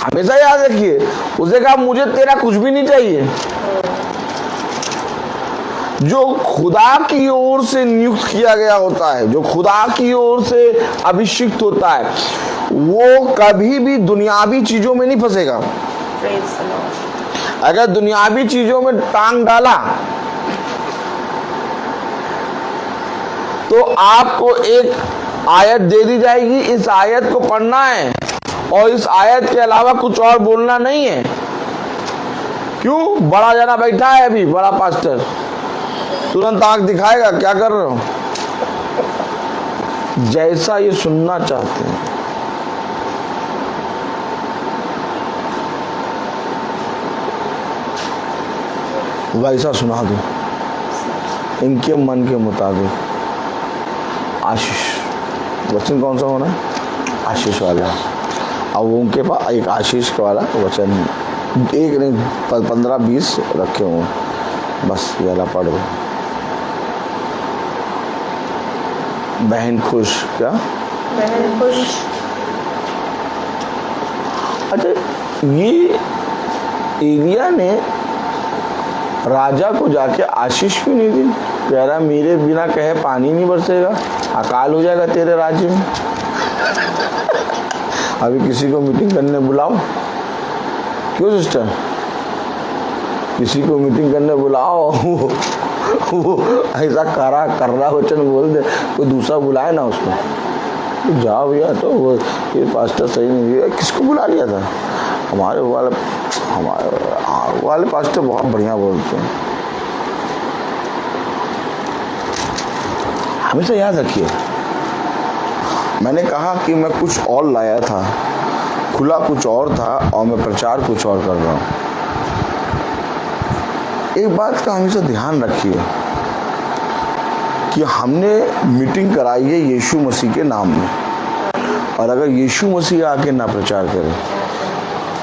हमेशा याद रखिए, उसे कहा मुझे तेरा कुछ भी नहीं चाहिए। जो खुदा की ओर से नियुक्त किया गया होता है, जो खुदा की ओर से अभिषिक्त होता है, वो कभी भी दुनियावी चीजों में नहीं फंसेगा। अगर दुनियावी चीजों में टांग डाला तो आपको एक आयत दे दी जाएगी, इस आयत को पढ़ना है और इस आयत के अलावा कुछ और बोलना नहीं है। क्यों? बड़ा जना बैठा है अभी, बड़ा पास्टर तुरंत आंख दिखाएगा क्या कर रहे हो, जैसा ये सुनना चाहते हैं। वैसा सुना दो इनके मन के मुताबिक। आशीष वचन कौन सा होना है? आशीष वाला। अब उनके पास एक आशीष वाला वचन, एक नहीं 15-20 रखे हुए, बस ये वाला पढ़ दो। बहन खुश, क्या बहन खुश। अच्छा, ये एलिया ने राजा को जाके आशीष क्यों नहीं दी? कह रहा मेरे बिना कहे पानी नहीं बरसेगा, अकाल हो जाएगा तेरे राज्य में। अभी किसी को मीटिंग करने बुलाओ, क्यों सिस्टर? किसी को मीटिंग करने बुलाओ, वो ऐसा कर्रा वचन बोल दे, कोई दूसरा बुलाए ना उसको, तो जाओ भैया। तो वो ये पास्टर सही नहीं है, किसको बुला लिया था? हमारे वाले पास्टर बहुत बढ़िया बोलते हैं। हमेशा याद रखिए, मैंने कहा कि मैं कुछ और लाया था, खुला कुछ और था और मैं प्रचार कुछ और कर रहा हूँ। एक बात का हमेशा ध्यान रखिए कि हमने मीटिंग कराई है यीशु मसीह के नाम में, और अगर यीशु मसीह आके ना प्रचार करे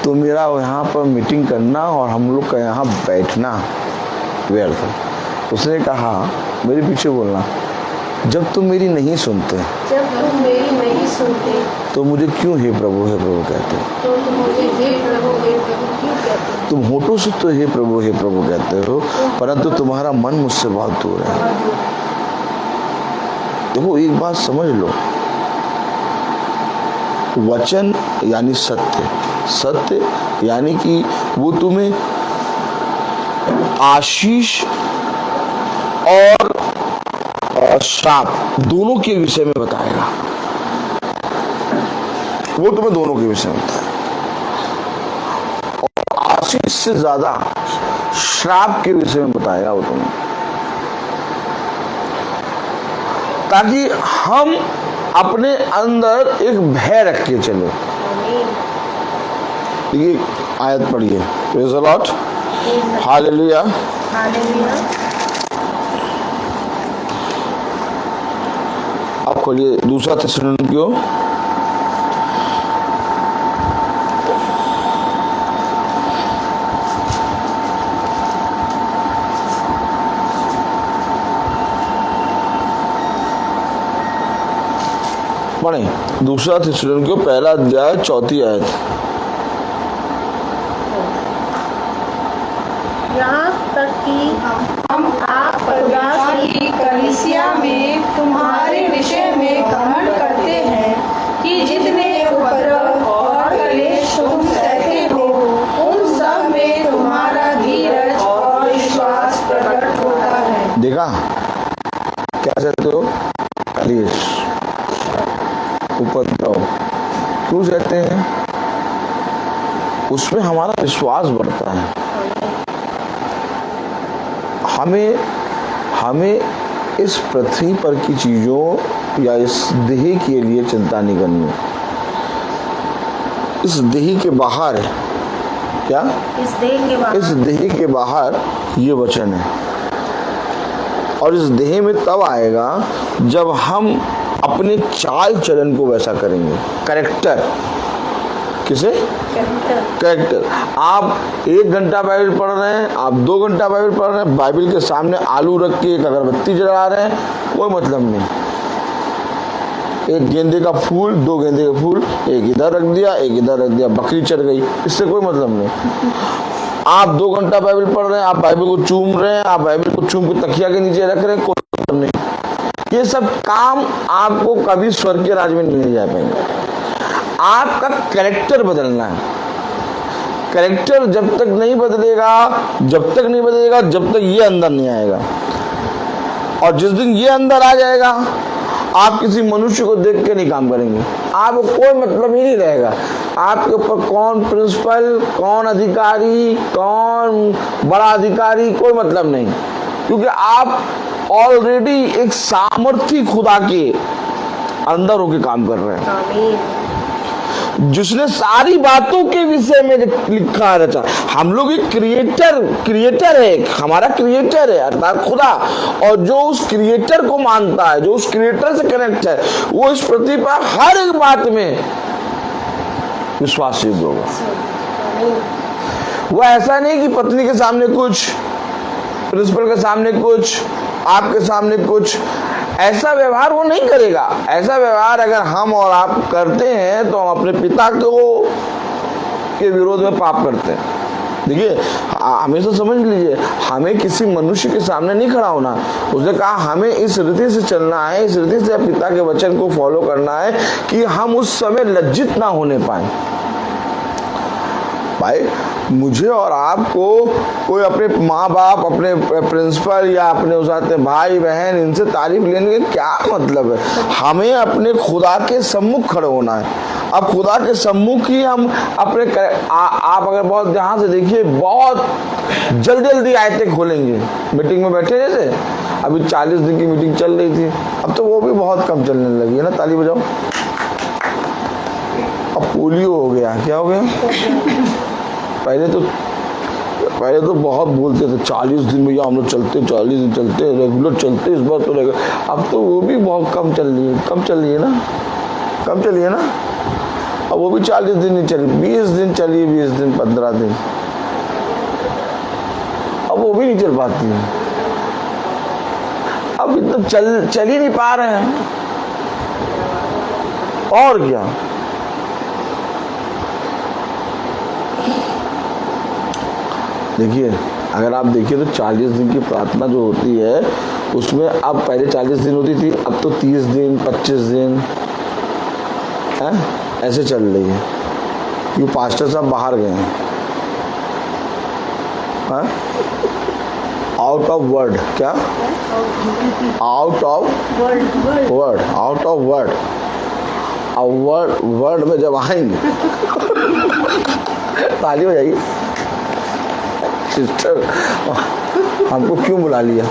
तो मेरा यहाँ पर मीटिंग करना और हम लोग का यहाँ बैठना व्यर्थ है। उसने कहा, मेरे पीछे बोलना, जब तुम मेरी नहीं सुनते, जब तुम मेरी नहीं सुनते, तो मुझे क्यों हे प्रभु कहते हो? तो तुम मुझे हे प्रभु क्यों कहते हो? तुम होठों से तो हे प्रभु कहते हो, परंतु तुम्हारा मन मुझसे बहुत दूर है। देखो, एक बात समझ लो, वचन यानी सत्य, सत्य यानी कि वो तुम्हें आशीष और श्राप दोनों के विषय में बताएगा। वो तुम्हें दोनों के विषय में बताएगा, और आशीष से ज्यादा श्राप के विषय में बताएगा वो तुम्हें, ताकि हम अपने अंदर एक भय रख के चले। ये आयत पढ़िए, प्रेज़ द लॉर्ड, हालेलुया। आप खोलिए दूसरा थिस्सलुनीकियों पढ़े, दूसरा थिस्सलुनीकियों पहला अध्याय 4 आयत। यहाँ तक कि हम आप परमेश्वर की कलीसिया में तुम्हारे विषय में घमंड करते हैं कि जितने उपद्रव और क्लेश तुम सहते हो, उन सब में तुम्हारा धीरज और विश्वास प्रकट होता है। देखा क्या कहते हो? क्लेश, उपद्रव क्यों सहते हैं? उसमें हमारा विश्वास बढ़ता है। हमें इस पृथ्वी पर की चीजों या इस देह के लिए चिंता नहीं करनी है। इस देह के बाहर क्या? इस देह के बाहर ये वचन है, और इस देह में तब आएगा जब हम अपने चाल चलन को वैसा करेंगे। कैरेक्टर, किसे? कैरेक्टर। आप 1 घंटा बाइबल पढ़ रहे हैं, आप 2 घंटा बाइबल पढ़ रहे हैं, बाइबल के सामने आलू रख के एक अगरबत्ती जला रहे हैं, कोई मतलब नहीं। एक गेंदे का फूल, 2 गेंदे का फूल, एक इधर रख दिया, एक इधर रख दिया, बकरी चढ़ गई, इससे कोई मतलब नहीं। आप 2 घंटा बाइबल पढ़ रहे हैं, आप बाइबल को चूम रहे हैं, आप बाइबल को चूम के तकिया के नीचे रख रहे हैं, कोई मतलब नहीं। ये सब काम आपको कभी स्वर्ग के राज्य में नहीं ले जा पाएंगे। आपका कैरेक्टर बदलना है। कैरेक्टर जब तक नहीं बदलेगा, जब तक ये अंदर नहीं आएगा। और जिस दिन ये अंदर आ जाएगा, आप किसी मनुष्य को देख के नहीं काम करेंगे, आपको कोई मतलब ही नहीं रहेगा। आपके ऊपर कौन प्रिंसिपल, कौन अधिकारी, कौन बड़ा अधिकारी, कोई मतलब नहीं, क्योंकि आप ऑलरेडी एक सामर्थी खुदा के अंदर होके काम कर रहे हैं, जिसने सारी बातों के विषय में लिखा रचा। हम लोग एक क्रिएटर है, हमारा क्रिएटर है अर्थात खुदा, और जो उस क्रिएटर को मानता है, जो उस क्रिएटर से कनेक्ट है, वो इस पृथ्वी पर हर एक बात में विश्वास योग्य होगा। वो ऐसा नहीं कि पत्नी के सामने कुछ, प्रिंसिपल के सामने कुछ, आपके सामने कुछ, ऐसा व्यवहार वो नहीं करेगा। ऐसा व्यवहार अगर हम और आप करते हैं तो हम अपने पिता के विरोध में पाप करते हैं। देखिए, हमेशा समझ लीजिए, हमें किसी मनुष्य के सामने नहीं खड़ा होना। उसने कहा हमें इस रीति से चलना है, इस रीति से पिता के वचन को फॉलो करना है कि हम उस समय लज्जित ना होने पाए। भाई, मुझे और आपको कोई अपने माँ बाप, अपने प्रिंसिपल या अपने उसाते भाई बहन, इनसे तारीफ लेने का क्या मतलब है? हमें अपने खुदा के सम्मुख खड़े होना है। अब खुदा के सम्मुख ही हम अपने आप अगर बहुत ध्यान से देखिए, बहुत जल्दी आयतें खोलेंगे मीटिंग में बैठे, जैसे अभी 40 दिन की मीटिंग चल रही थी, अब तो वो भी बहुत कम चलने लगी है ना। ताली बजाओ। अब पोलियो हो गया। क्या हो गया? पहले तो बहुत बोलते थे 40 दिन भैया हम लोग चलते, 40 दिन चलते, रेगुलर चलते, इस बार तो रेगुलर। अब तो वो भी बहुत कम चल रही है ना, कम चली है ना। अब वो भी 40 दिन नहीं चली, 20 दिन चली, 20 दिन 15 दिन, अब वो भी नहीं चल पाती है। अब तो चल ही नहीं पा रहे हैं। और क्या, देखिए अगर आप देखिए तो 40 दिन की प्रार्थना जो होती है उसमें अब पहले 40 दिन होती थी, अब तो 30 दिन 25 दिन है ऐसे चल रही है। क्यों? पास्टर साहब बाहर गए हैं। Out of word. क्या? Out of word. अब वर्ड में जब आएंगे ताली हो जाएगी। सिस्टर हमको क्यों बुला लिया?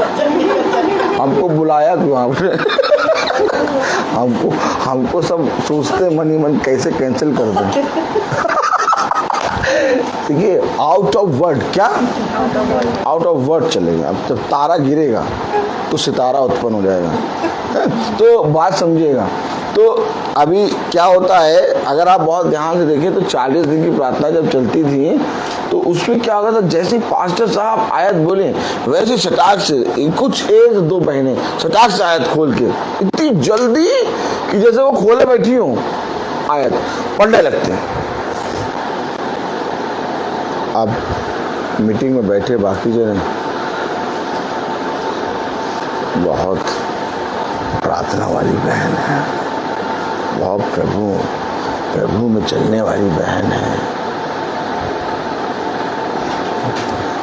हमको बुलाया क्यों आपने? हमको सब सोचते मन ही मन कैसे कैंसिल कर दें। देखिए आउट ऑफ वर्ड। क्या? आउट ऑफ वर्ड चलेगा। अब जब तारा गिरेगा तो सितारा उत्पन्न हो जाएगा। तो बात समझिएगा। तो अभी क्या होता है, अगर आप बहुत ध्यान से देखें तो 40 दिन की प्रार्थना जब चलती थी तो उसमें क्या होता था, जैसे पास्टर साहब आयत बोले वैसे सटाक से कुछ 1-2 महीने सटाक से आयत खोल के, इतनी जल्दी कि जैसे वो खोले बैठी हो आयत पढ़ने लगते हैं। अब मीटिंग में बैठे बाकी जने बहुत प्रार्थना वाली बहन है, बहुत प्रभु में चलने वाली बहन है,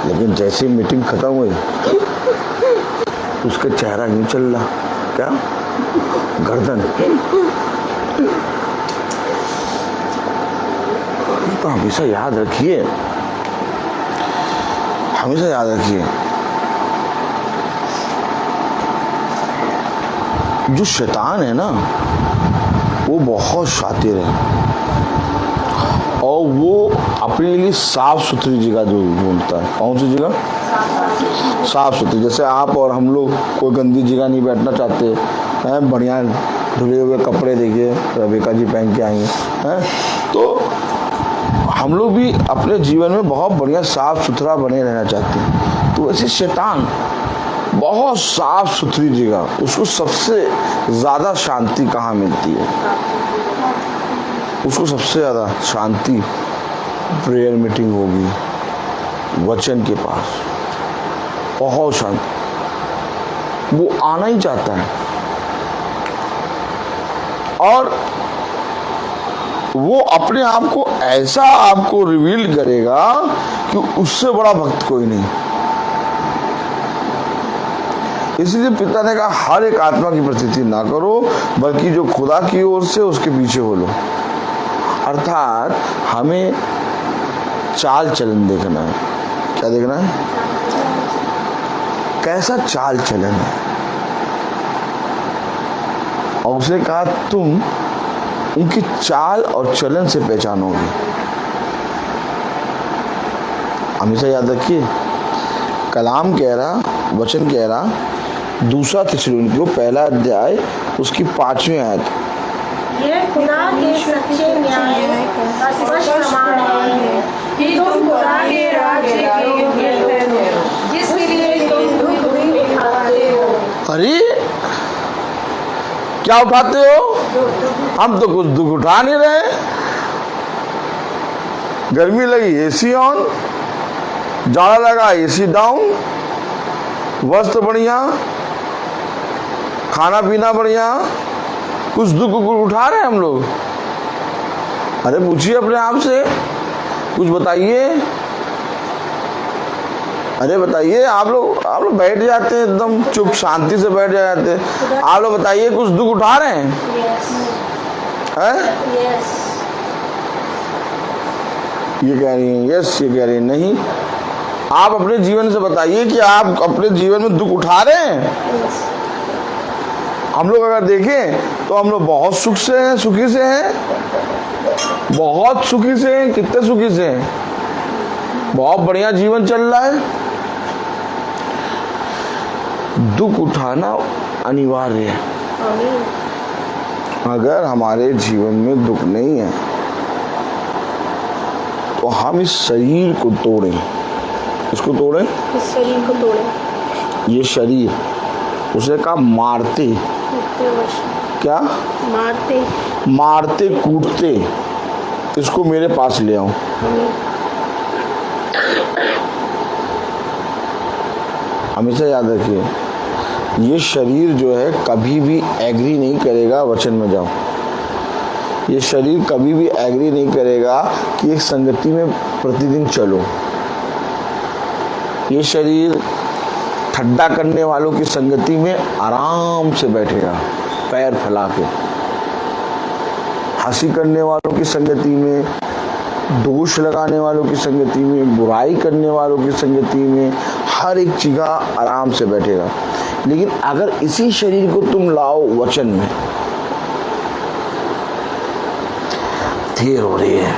लेकिन जैसे ही मीटिंग खत्म हुई उसका चेहरा नहीं चल रहा। क्या? गर्दन। तो हमेशा याद रखिए, जो शैतान है ना वो बहुत शातिर है और वो अपने लिए साफ सुथरी जगह जो ढूंढता है। कौन सी जगह? साफ सुथरी। जैसे आप और हम लोग कोई गंदी जगह नहीं बैठना चाहते हैं, बढ़िया धुले हुए कपड़े देखिए रबिका जी पहन के आई हैं, तो हम लोग भी अपने जीवन में बहुत बढ़िया साफ सुथरा बने रहना चाहते हैं। तो वैसे शैतान बहुत साफ सुथरी जगह, उसको सबसे ज़्यादा शांति कहाँ मिलती है? उसको सबसे ज़्यादा शांति प्रेयर मीटिंग होगी, वचन के पास, बहुत शांति। वो आना ही चाहता है और वो अपने आप को ऐसा आपको रिवील करेगा कि उससे बड़ा भक्त कोई नहीं। इसलिए पिता ने कहा हर एक आत्मा की प्रतीति ना करो, बल्कि जो खुदा की ओर से उसके पीछे हो लो। अर्थात हमें चाल चलन देखना है। क्या देखना है? कैसा चाल चलन है। और उसने कहा तुम उनकी चाल और चलन से पहचानोगे। हमेशा याद रखिए, कलाम कह रहा, वचन कह रहा, 2 थिस्सलुनीकियों 1 अध्याय उसकी 5वीं आयत, यह खुदा के सच्चे न्याय का स्पष्ट प्रमाण है कि तुम खुदा के राज्य के योग्य हो, जिसके लिए तुम दुख भी उठाते हो। अरे क्या उठाते हो? हम तो कुछ दुख उठा नहीं रहे। गर्मी लगी एसी ऑन, जाड़ा लगा एसी डाउन, वस्त्र बढ़िया, खाना पीना बढ़िया, कुछ दुख उठा रहे हैं हम लोग? अरे पूछिए अपने आप से, कुछ बताइए। अरे बताइए। आप लोग बैठ जाते हैं एकदम चुप शांति से बैठ जाते हैं। आप लोग बताइए, कुछ दुख उठा रहे हैं? ये कह रही है यस, ये कह रही है नहीं। आप अपने जीवन से बताइए कि आप अपने जीवन में दुख उठा रहे हैं। हम लोग अगर देखें तो हम लोग बहुत सुख से हैं, सुखी से हैं, बहुत सुखी से हैं। कितने सुखी से हैं, बहुत बढ़िया जीवन चल रहा है। दुख उठाना अनिवार्य है। अगर हमारे जीवन में दुख नहीं है तो हम इस शरीर को तोड़ें। इसको तोड़ें, इस शरीर को तोड़े। ये शरीर, उसे कहा मारते, क्या मारते कूटते इसको मेरे पास ले आओ। हमेशा याद रखिए, ये शरीर जो है कभी भी एग्री नहीं करेगा, वचन में जाओ। ये शरीर कभी भी एग्री नहीं करेगा कि एक संगति में प्रतिदिन चलो। ये शरीर ठट्टा करने वालों की संगति में आराम से बैठेगा, पैर फैला के। हंसी करने वालों की संगति में, दोष लगाने वालों की संगति में, बुराई करने वालों की संगति में, हर एक जगह आराम से बैठेगा। लेकिन अगर इसी शरीर को तुम लाओ वचन में, देर हो रही है,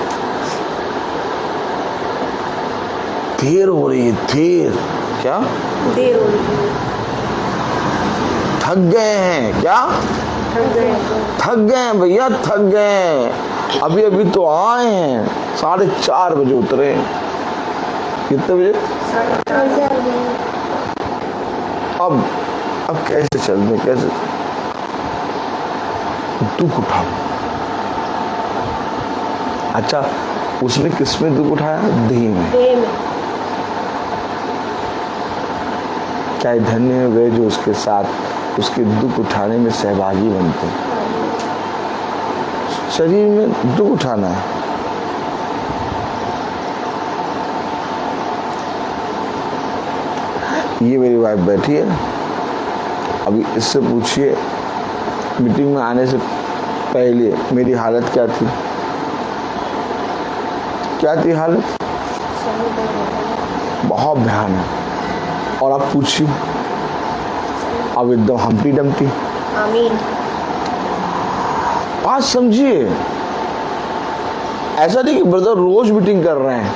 देर हो रही है, देर क्या देर हो रही है, थक गए हैं, क्या थक गए हैं भैया, थक गए हैं। अभी अभी तो आए हैं, 4:30 बजे उतरे। कितने बजे? अब कैसे चलते, कैसे? दुख उठाओ। अच्छा, उसने किसमें दुख उठाया? देह में। क्या धन्य है वे जो उसके साथ उसके दुख उठाने में सहभागी बनते हैं। शरीर में दुख उठाना है। ये मेरी वाइफ बैठी है, अभी इससे पूछिए मीटिंग में आने से पहले मेरी हालत क्या थी? क्या थी हालत? बहुत भयानक। और आप पूछिए, अब एकदम हम्टी डम्टी। आमीन। बात समझिए, ऐसा नहीं कि ब्रदर रोज मीटिंग कर रहे हैं,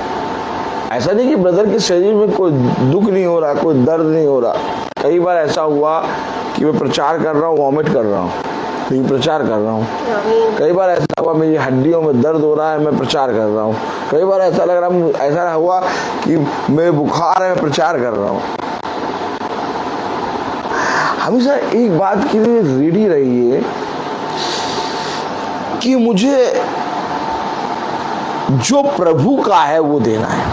ऐसा नहीं कि ब्रदर के शरीर में कोई दुख नहीं हो रहा, कोई दर्द नहीं हो रहा। कई बार ऐसा हुआ कि मैं प्रचार कर रहा हूँ, वॉमिट कर रहा हूँ, लेकिन प्रचार कर रहा हूँ। कई बार ऐसा हुआ मेरी हड्डियों में दर्द हो रहा है, मैं प्रचार कर रहा हूँ। कई बार ऐसा लग रहा, ऐसा हुआ कि मेरे बुखार है, मैं प्रचार कर रहा हूँ। हमेशा एक बात के लिए रेडी रहिए कि मुझे जो प्रभु का है वो देना है।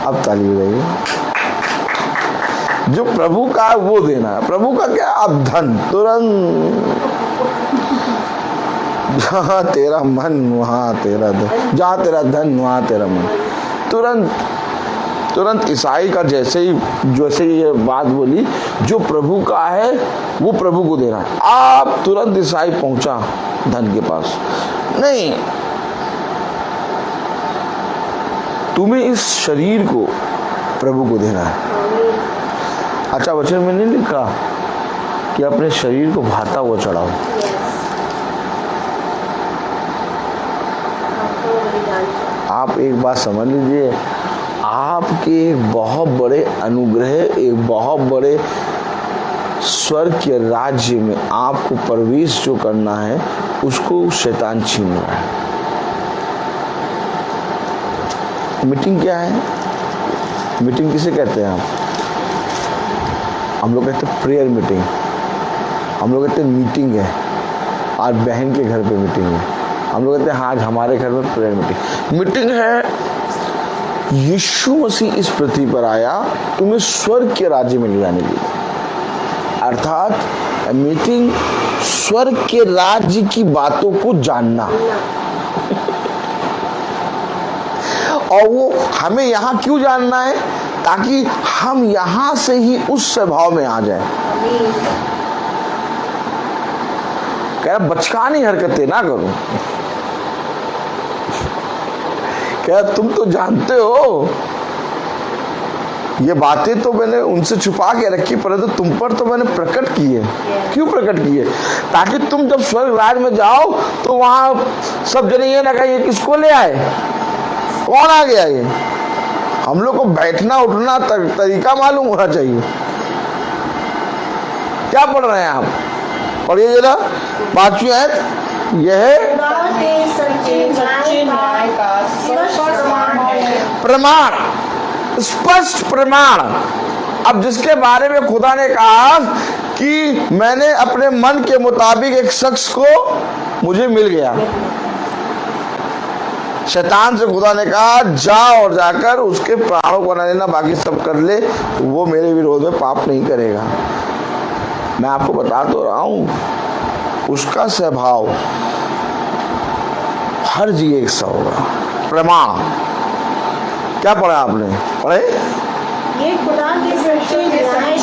अब ताली बजाइए। जो प्रभु का है वो देना है। प्रभु का क्या? अब धन तुरंत, जहां तेरा मन वहां तेरा धन, जहां तेरा धन वहां तेरा मन। तुरंत ईसाई का जैसे ही ये बात बोली, जो प्रभु का है वो प्रभु को देना है। आप तुरंत ईसाई पहुंचा धन के पास। नहीं, तुम्हें इस शरीर को प्रभु को देना है। अच्छा, वचन में नहीं लिखा कि अपने शरीर को भाता हुआ चढ़ाओ? आप एक बात समझ लीजिए, आपके एक बहुत बड़े अनुग्रह, एक बहुत बड़े स्वर्ग के राज्य में आपको प्रवेश जो करना है उसको शैतान छीन रहा है। मीटिंग क्या है? मीटिंग किसे कहते हैं? हम लोग कहते हैं प्रेयर मीटिंग, हम लोग कहते हैं मीटिंग है, आज बहन के घर पे मीटिंग है। हम लोग कहते हैं आज हमारे घर में प्रेयर मीटिंग है। यीशु मसीह इस पृथ्वी पर आया तुम्हें स्वर्ग के राज्य में ले जाने के लिए, अर्थात मीटिंग स्वर्ग के राज्य की बातों को जानना। और वो हमें यहाँ क्यों जानना है? ताकि हम यहाँ से ही उस स्वभाव में आ जाए। कह रहा बचकानी हरकतें ना करो। क्या तुम तो जानते हो ये बातें तो मैंने उनसे छुपा के रखी, परंतु तुम पर तो मैंने प्रकट की है। क्यों प्रकट की है? ताकि तुम जब स्वर्ग राज में जाओ तो वहां सब जने ये ना कहे किसको ले आए, कौन आ गया ये। हम लोग को बैठना उठना तरीका मालूम होना चाहिए। क्या पढ़ रहे हैं आप? पढ़िए जरा 5वीं आयत। यह खुदा के सच्चे न्याय का स्पष्ट प्रमाण है। प्रमाण, स्पष्ट प्रमाण। अब जिसके बारे में खुदा ने कहा कि मैंने अपने मन के मुताबिक एक शख्स को मुझे मिल गया, शैतान से खुदा ने कहा जा और जाकर उसके प्राणों को न लेना, बाकी सब कर ले, वो मेरे विरोध में पाप नहीं करेगा। मैं आपको बता तो रहा हूं उसका स्वभाव हर जगह एक सा होगा। प्रमाण क्या पढ़ा आपने? पढ़े ये खुदा के सच्चे न्याय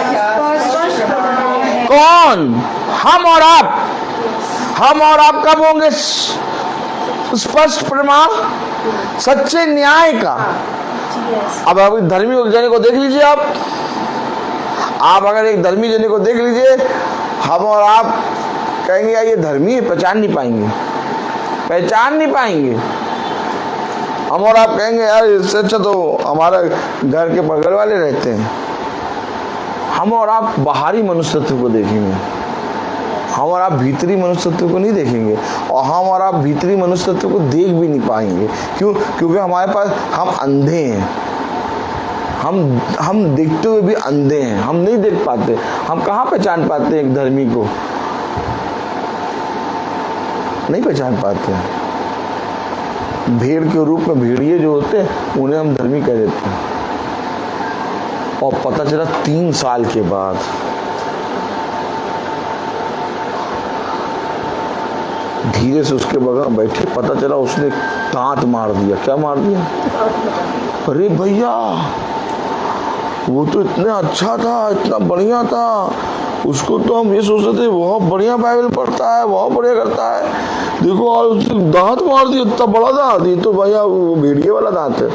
का स्पष्ट प्रमाण है। कौन? हम और आप। हम और आप कब होंगे स्पष्ट प्रमाण? सच्चे न्याय का। अब आप धर्मी जने को देख लीजिए, आप अगर एक धर्मी जने को देख लीजिए, हम और आप कहेंगे यार ये धर्मी है, पहचान नहीं पाएंगे, पहचान नहीं पाएंगे। हम और आप कहेंगे यार इससे अच्छा तो हमारा घर के बगल वाले रहते हैं। हम और आप बाहरी मनुष्य तत्व को देखेंगे, हम और आप भीतरी मनुष्य तत्व को नहीं देखेंगे, और हम और आप भीतरी मनुष्य तत्व को देख भी नहीं पाएंगे। क्यों? क्योंकि हमारे पास, हम अंधे हैं, हम देखते हुए भी अंधे हैं, हम नहीं देख पाते। हम कहाँ पहचान पाते हैं एक धर्मी को? नहीं पहचान पाते हैं। भेड़ के रूप में भेड़िए जो होते हैं उन्हें हम धर्मी कह देते हैं, और पता चला 3 साल के बाद धीरे से उसके बगल बैठे, पता चला उसने दांत मार दिया। क्या मार दिया? अरे भैया वो तो इतना अच्छा था, इतना बढ़िया था, उसको तो हम ये सोचते थे बहुत बढ़िया बाइबल पढ़ता है, बहुत बढ़िया करता है, देखो और उसने दांत मार दिया, इतना बड़ा दांत। ये तो भैया वो भेड़िए वाला दांत है।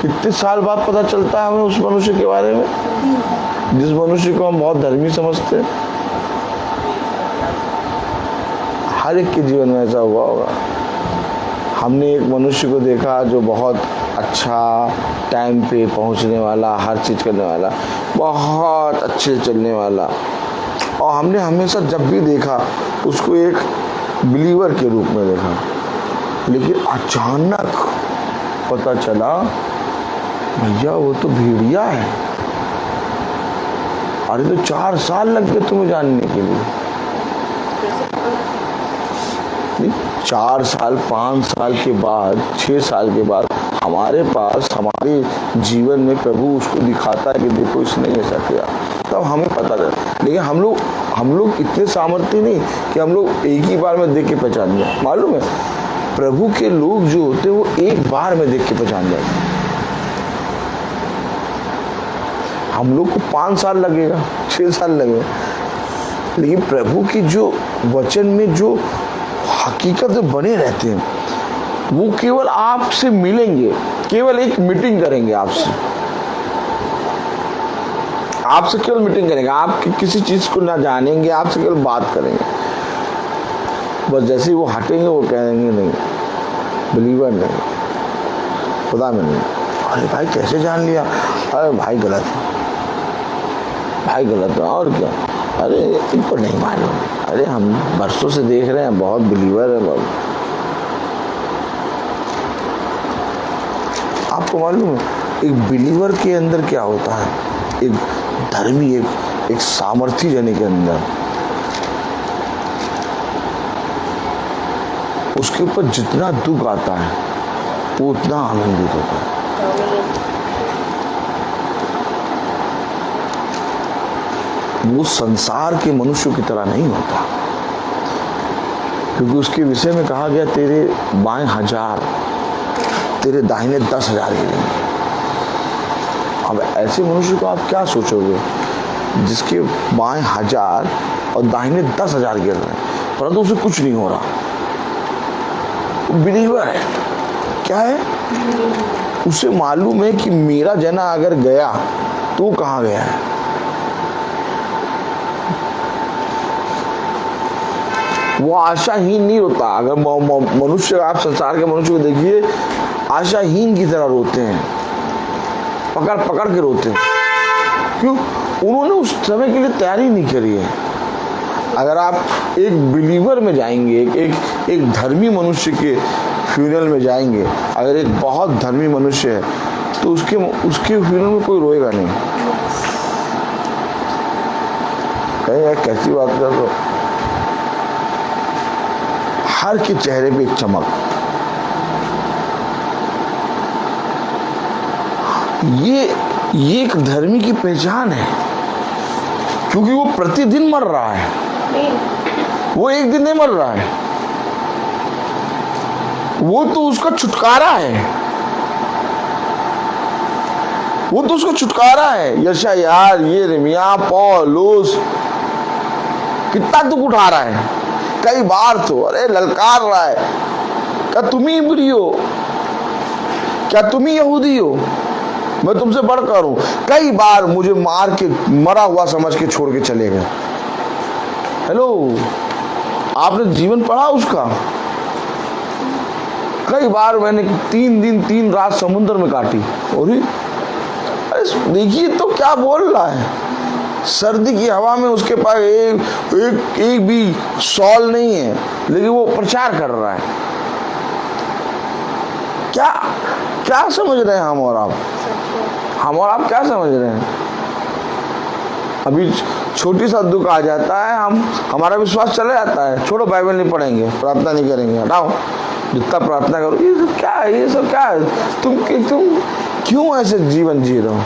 कितने साल बाद पता चलता है हमें उस मनुष्य के बारे में, जिस मनुष्य को हम बहुत धर्मी समझते हैं। हर एक के जीवन में ऐसा हुआ होगा। हमने एक मनुष्य को देखा जो बहुत अच्छा, टाइम पे पहुंचने वाला, हर चीज़ करने वाला, बहुत अच्छे चलने वाला, और हमने हमेशा जब भी देखा उसको एक बिलीवर के रूप में देखा। लेकिन अचानक पता चला भैया वो तो भेड़िया है। अरे तो 4 साल लग गए तुम्हें जानने के लिए। 4 साल, 5 साल के बाद, 6 साल के बाद हमारे पास, हमारे जीवन में प्रभु उसको दिखाता है कि देखो इसने ऐसा किया, तब हमें पता चलता। लेकिन हम लोग इतने सामर्थ्य नहीं कि हम लोग एक ही बार में देख के पहचान जाए। मालूम है प्रभु के लोग जो होते हैं वो एक बार में देख के पहचान जाते। हम लोग को 5 साल लगेगा, 6 साल लगेगा, लेकिन प्रभु की जो वचन में जो हकीकत बने रहते हैं वो केवल आपसे मिलेंगे, केवल एक मीटिंग करेंगे आपसे केवल मीटिंग करेंगे, आप किसी चीज को ना जानेंगे, आपसे केवल बात करेंगे। बस जैसे ही वो हटेंगे वो कहेंगे नहीं, बिलीवर नहीं, खुदा में नहीं। अरे भाई कैसे जान लिया? अरे भाई गलत है, भाई गलत है, और क्या? अरे इनको नहीं मालूम, अरे हम बरसों से देख रहे हैं, बहुत बिलीवर है बहुत। आपको मालूम है एक बिलीवर के अंदर क्या होता है? एक धर्मी, एक सामर्थी जने के अंदर उसके ऊपर जितना दुख आता है वो उतना आनंदित होता है। वो संसार के मनुष्यों की तरह नहीं होता, क्योंकि उसके विषय में कहा गया तेरे बाएं 1000, तेरे दाहिने 10,000 गिरेंगे। अब ऐसे मनुष्य को आप क्या सोचोगे जिसके बाएं 1000 और दाहिने 10,000 गिर रहे हैं, परंतु उसे कुछ नहीं हो रहा। बिलीवर है। क्या है? उसे मालूम है कि मेरा जना अगर गया तो वो कहाँ गया है। वो आशाहीन नहीं होता। अगर मनुष्य, आप संसार के मनुष्य को देखिए, आशाहीन की तरह रोते हैं, पकड़ पकड़ के रोते हैं। क्यों? उन्होंने उस समय के लिए तैयारी नहीं करी है। अगर आप एक बिलीवर में जाएंगे, एक धर्मी मनुष्य के फ्यूनरल में जाएंगे, अगर एक बहुत धर्मी मनुष्य है तो उसके फ्यूनरल में कोई रोएगा नहीं। कहे यार कैसी बात कर रहे हो? हर के चेहरे पे एक चमक। ये एक धर्मी की पहचान है, क्योंकि वो प्रतिदिन मर रहा है। वो एक दिन नहीं मर रहा है, वो तो उसका छुटकारा है। वो तो उसका छुटकारा है। यशा यार, ये रेमिया, पौलुस कितना दुख उठा रहा है, कई बार तो अरे ललकार रहा है, क्या तुम ही इब्री हो? क्या तुम ही यहूदी हो? मैं तुमसे बढ़कर हूं। कई बार मुझे मार के मरा हुआ समझ के छोड़ के चले गए। हेलो, आपने जीवन पढ़ा उसका? कई बार मैंने 3 दिन 3 रात समुद्र में काटी। और अरे देखिए तो क्या बोल रहा है। सर्दी की हवा में उसके पास एक भी शॉल नहीं है, लेकिन वो प्रचार कर रहा है। क्या समझ रहे हैं हम और आप क्या समझ रहे हैं? अभी छोटी सा दुख आ जाता है, हमारा विश्वास चला जाता है। छोड़ो, बाइबल नहीं पढ़ेंगे, प्रार्थना नहीं करेंगे, हटाओ, जितना प्रार्थना करो। ये सब क्या है? ये सब क्या है? तुम क्यों ऐसे जीवन जी रहे हो?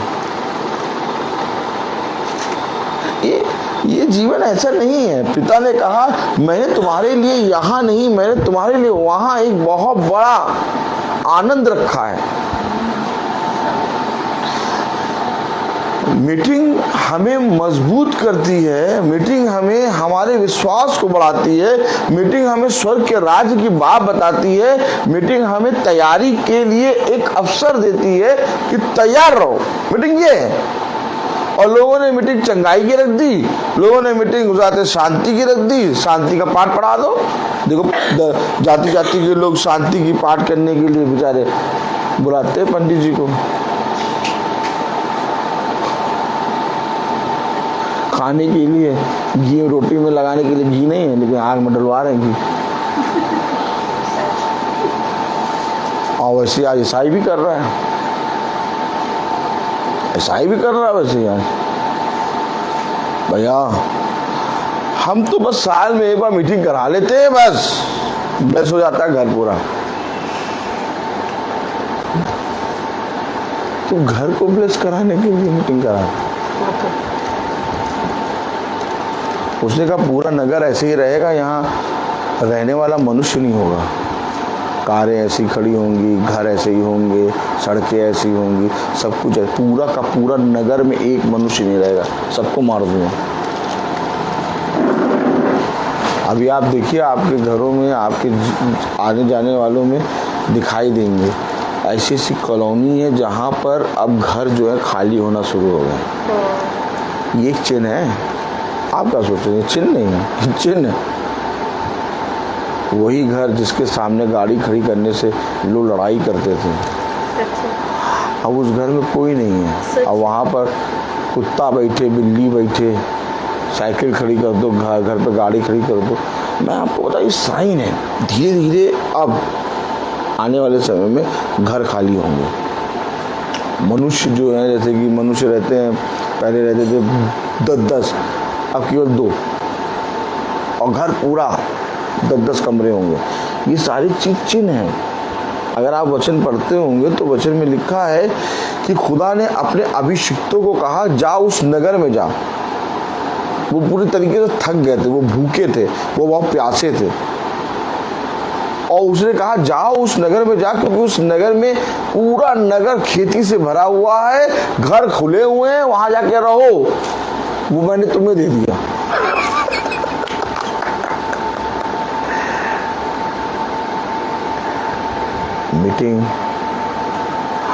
ये जीवन ऐसा नहीं है। पिता ने कहा, मैंने तुम्हारे लिए यहाँ नहीं, मैंने तुम्हारे लिए वहां एक बहुत बड़ा आनंद रखा है। मीटिंग हमें मजबूत करती है, मीटिंग हमें हमारे विश्वास को बढ़ाती है, मीटिंग हमें स्वर्ग के राज्य की बात बताती है, मीटिंग हमें तैयारी के लिए एक अवसर देती है कि तैयार रहो। मीटिंग ये है। और लोगों ने मीटिंग चंगाई की रख दी, लोगों ने मीटिंग गुजराते शांति की रख दी। शांति का पाठ पढ़ा दो। देखो जाति जाति के लोग शांति की पाठ करने के लिए बेचारे बुलाते पंडित जी को। खाने के लिए घी रोटी में लगाने के लिए घी नहीं है, लेकिन आग में डलवा रहे हैं घी। और वैसे आज ईसाई भी कर रहा है, ईसाई भी कर रहा है वैसे आज। भैया हम तो बस साल में एक बार मीटिंग करा लेते हैं, बस हो जाता है घर पूरा। तो घर को ब्लेस कराने के लिए मीटिंग करा। उसने कहा पूरा नगर ऐसे ही रहेगा, यहाँ रहने वाला मनुष्य नहीं होगा। कारें ऐसी खड़ी होंगी, घर ऐसे ही होंगे, सड़कें ऐसी होंगी, सब कुछ पूरा का पूरा नगर में एक मनुष्य नहीं रहेगा, सबको मार दूंगा। अभी आप देखिए आपके घरों में, आपके आने जाने वालों में दिखाई देंगे ऐसी ऐसी कॉलोनी है जहाँ पर अब घर जो है खाली होना शुरू हो गए। ये एक चिन्ह है। आप क्या सोच रहे हैं? चिन्ह नहीं है, चिन्ह है। वही घर जिसके सामने गाड़ी खड़ी करने से लोग लड़ाई करते थे, अब उस घर में कोई नहीं है। अब वहाँ पर कुत्ता बैठे, बिल्ली बैठे, साइकिल खड़ी कर दो, घर पे गाड़ी खड़ी कर दो। मैं आपको बता, ये साइन है। धीरे धीरे अब आने वाले समय में घर खाली होंगे। मनुष्य जो है, जैसे कि मनुष्य रहते हैं, पहले रहते थे 10-10, अब केवल 2, और घर पूरा 10-10 कमरे होंगे। ये सारी चीज चिन्ह है। अगर आप वचन पढ़ते होंगे तो वचन में लिखा है कि खुदा ने अपने अभिषिक्तों को कहा, जा उस नगर में जा। वो पूरी तरीके से थक गए थे, वो भूखे थे, वो बहुत प्यासे थे, और उसने कहा जाओ उस नगर में जा, क्योंकि उस नगर में पूरा नगर खेती से भरा हुआ है, घर खुले हुए हैं, वहां जाके रहो, वो मैंने तुम्हें दे दिया। मीटिंग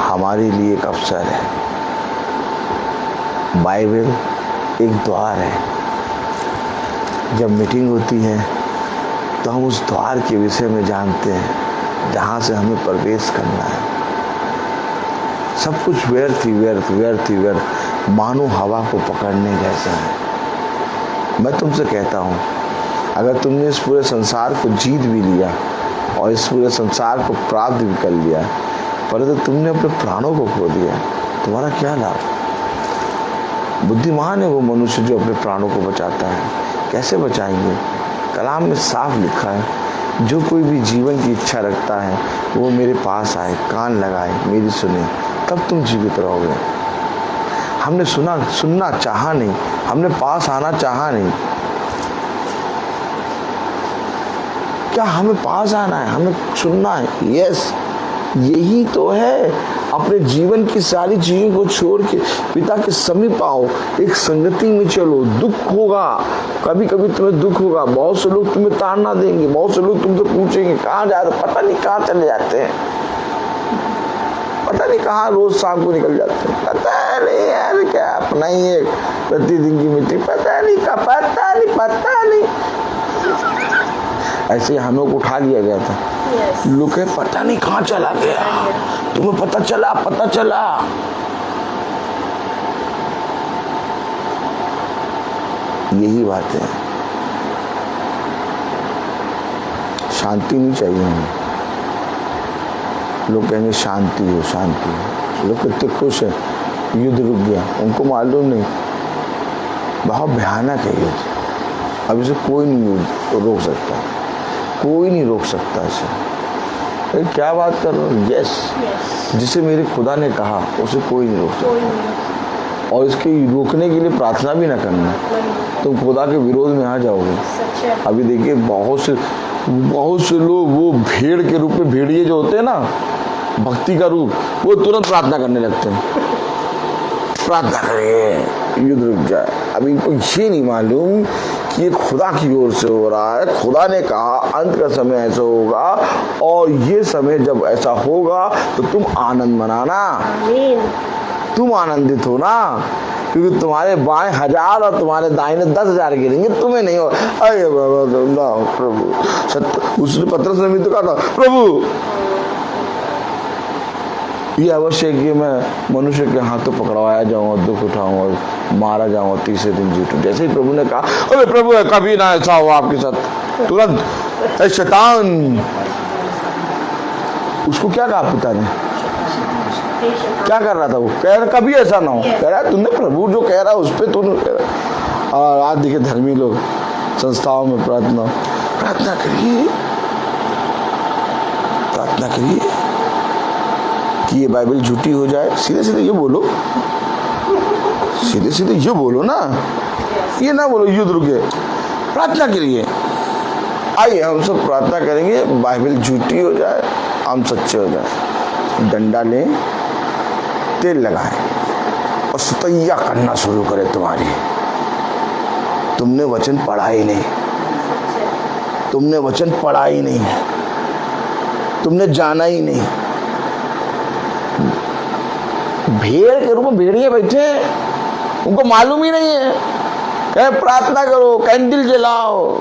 हमारे लिए एक अवसर है। बाइबल एक द्वार है। जब मीटिंग होती है तो हम उस द्वार के विषय में जानते हैं जहाँ से हमें प्रवेश करना है। सब कुछ व्यर्थ ही व्यर्थ, व्यर्थ ही व्यर्थ, मानो हवा को पकड़ने जैसा है। मैं तुमसे कहता हूँ, अगर तुमने इस पूरे संसार को जीत भी लिया और इस पूरे संसार को प्राप्त भी कर लिया, परंतु तुमने अपने प्राणों को खो दिया, तुम्हारा क्या लाभ? बुद्धिमान है वो मनुष्य जो अपने प्राणों को बचाता है। कैसे बचाएंगे? कलाम में साफ लिखा है, जो कोई भी जीवन की इच्छा रखता है वो मेरे पास आए, कान लगाए, मेरी सुने, तब तुम जीवित रहोगे। हमने सुनना चाहा नहीं, हमने पास आना चाहा नहीं। क्या हमें पास आना है? हमें सुनना है। यस, यही तो है। अपने जीवन की सारी चीजों को छोड़ के पिता के समीप आओ, एक संगति में चलो। दुख होगा, कभी कभी तुम्हें दुख होगा, बहुत से लोग तुम्हें ताड़ना देंगे, बहुत से लोग तुमसे पूछेंगे कहाँ जा रहे हो, पता नहीं कहाँ चले जाते हैं, पता नहीं कहाँ रोज शाम को निकल जाते हैं, पता नहीं यार, क्या अपना ही है प्रतिदिन की मीटिंग, पता नहीं। ऐसे हमें उठा लिया गया था। लोग कहे पता नहीं कहाँ चला गया, तुम्हें पता चला। यही बात है। शांति नहीं चाहिए हमें। लोग कहेंगे शांति हो। लोग कितने खुश हैं, युद्ध रुक गया। उनको मालूम नहीं बहुत भयानक है युद्ध। अब इसे कोई नहीं युद्ध रोक सकता, कोई नहीं रोक सकता इसे। क्या बात कर रहे हो? यस, जिसे मेरे खुदा ने कहा उसे कोई नहीं रोक सकता। और इसके रोकने के लिए प्रार्थना भी ना करना, तुम खुदा के विरोध में आ जाओगे। अभी देखिए बहुत से लोग वो भेड़ के रूप में, भेड़िए जो होते हैं ना, भक्ति का रूप, वो तुरंत प्रार्थना करने लगते हैं, प्रार्थना करें युद्ध रुक जाए। अब इनको ये नहीं मालूम कि ये खुदा की ओर से हो रहा है। खुदा ने कहा अंत का समय ऐसा होगा, और ये समय जब ऐसा होगा तो तुम आनंद मनाना। तुम आनंदित हो ना, क्योंकि तुम्हारे बाएं 1000 और तुम्हारे दाहिने 10,000 गिरेंगे, तुम्हें नहीं हो। अरे प्रभु, उसने पत्रस ने भी तो कहा था, प्रभु ये अवश्य कि मैं मनुष्य के हाथों पकड़वाया जाऊंगा, दुख उठाऊंगा और मारा जाऊंगा, तीसरे दिन जी उठूं। जैसे ही प्रभु ने कहा, अरे प्रभु कभी ना ऐसा हो आपके साथ, तुरंत शैतान, उसको क्या कहा पिता ने? क्या कर रहा था वो? कह रहा कभी ऐसा ना हो। कह रहा तुमने प्रभु जो कह रहा है उस पर तुम। और आज देखिए धर्मी लोग संस्थाओं में प्रार्थना करिए कि ये बाइबल झूठी हो जाए। सीधे सीधे ये बोलो ना, ये ना बोलो युद्ध रुके, प्रार्थना करिए। आइए हम सब प्रार्थना करेंगे, बाइबल झूठी हो जाए, हम सच्चे हो जाए। डंडा लें, तेल लगाएं और सतैया करना शुरू करें तुम्हारी। तुमने वचन पढ़ा ही नहीं, तुमने जाना ही नहीं। भेड़ के रूप में भेड़िए बैठे, उनको मालूम ही नहीं है। कहे प्रार्थना करो, कैंडल जलाओ।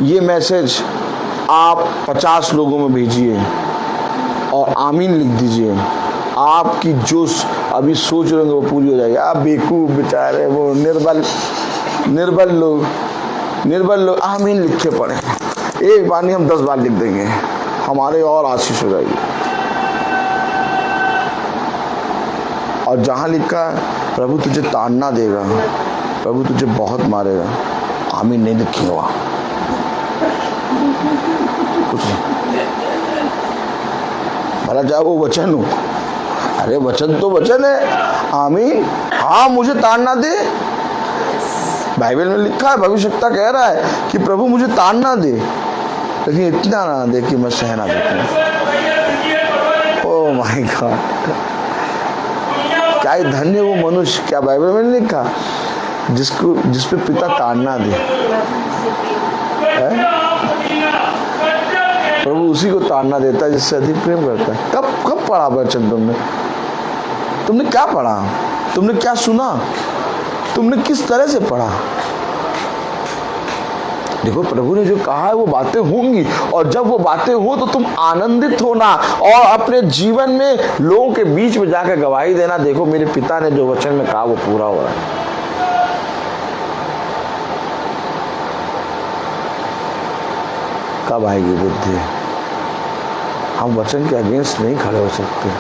ये मैसेज आप 50 लोगों में भेजिए और आमीन लिख दीजिए। आपकी जो अभी सोच रहे वो पूरी हो जाएगी। आप बेवकूफ बेचारे, वो निर्बल लोग आमीन लिख के पढ़े। एक बार नहीं, हम 10 बार लिख देंगे, हमारे और आशीष हो जाएगी। और जहाँ लिखा है प्रभु तुझे ताड़ना देगा, प्रभु तुझे बहुत मारेगा, आमीन नहीं लिखी हुआ कुछ नहीं। भला चाहे वो वचन हो, अरे वचन तो वचन है। आमीन, हाँ मुझे ताड़ना दे। बाइबल में लिखा है, भविष्यवक्ता कह रहा है कि प्रभु मुझे ताड़ना दे, लेकिन इतना ना दे कि मैं सह ना सकूं। ओह माय गॉड, क्या धन्य वो मनुष्य। क्या बाइबल में नहीं लिखा जिस पे पिता ताड़ना दे, है? प्रभु उसी को ताड़ना देता है जिससे अधिक प्रेम करता है। कब पढ़ा वचन तुमने क्या पढ़ा? तुमने क्या सुना? तुमने किस तरह से पढ़ा? देखो, प्रभु ने जो कहा है वो बातें होंगी, और जब वो बातें हो तो तुम आनंदित होना और अपने जीवन में लोगों के बीच में जाकर गवाही देना, देखो मेरे पिता ने जो वचन में कहा वो पूरा हो रहा है। कब आएगी बुद्धि? हम वचन के अगेंस्ट नहीं खड़े हो सकते।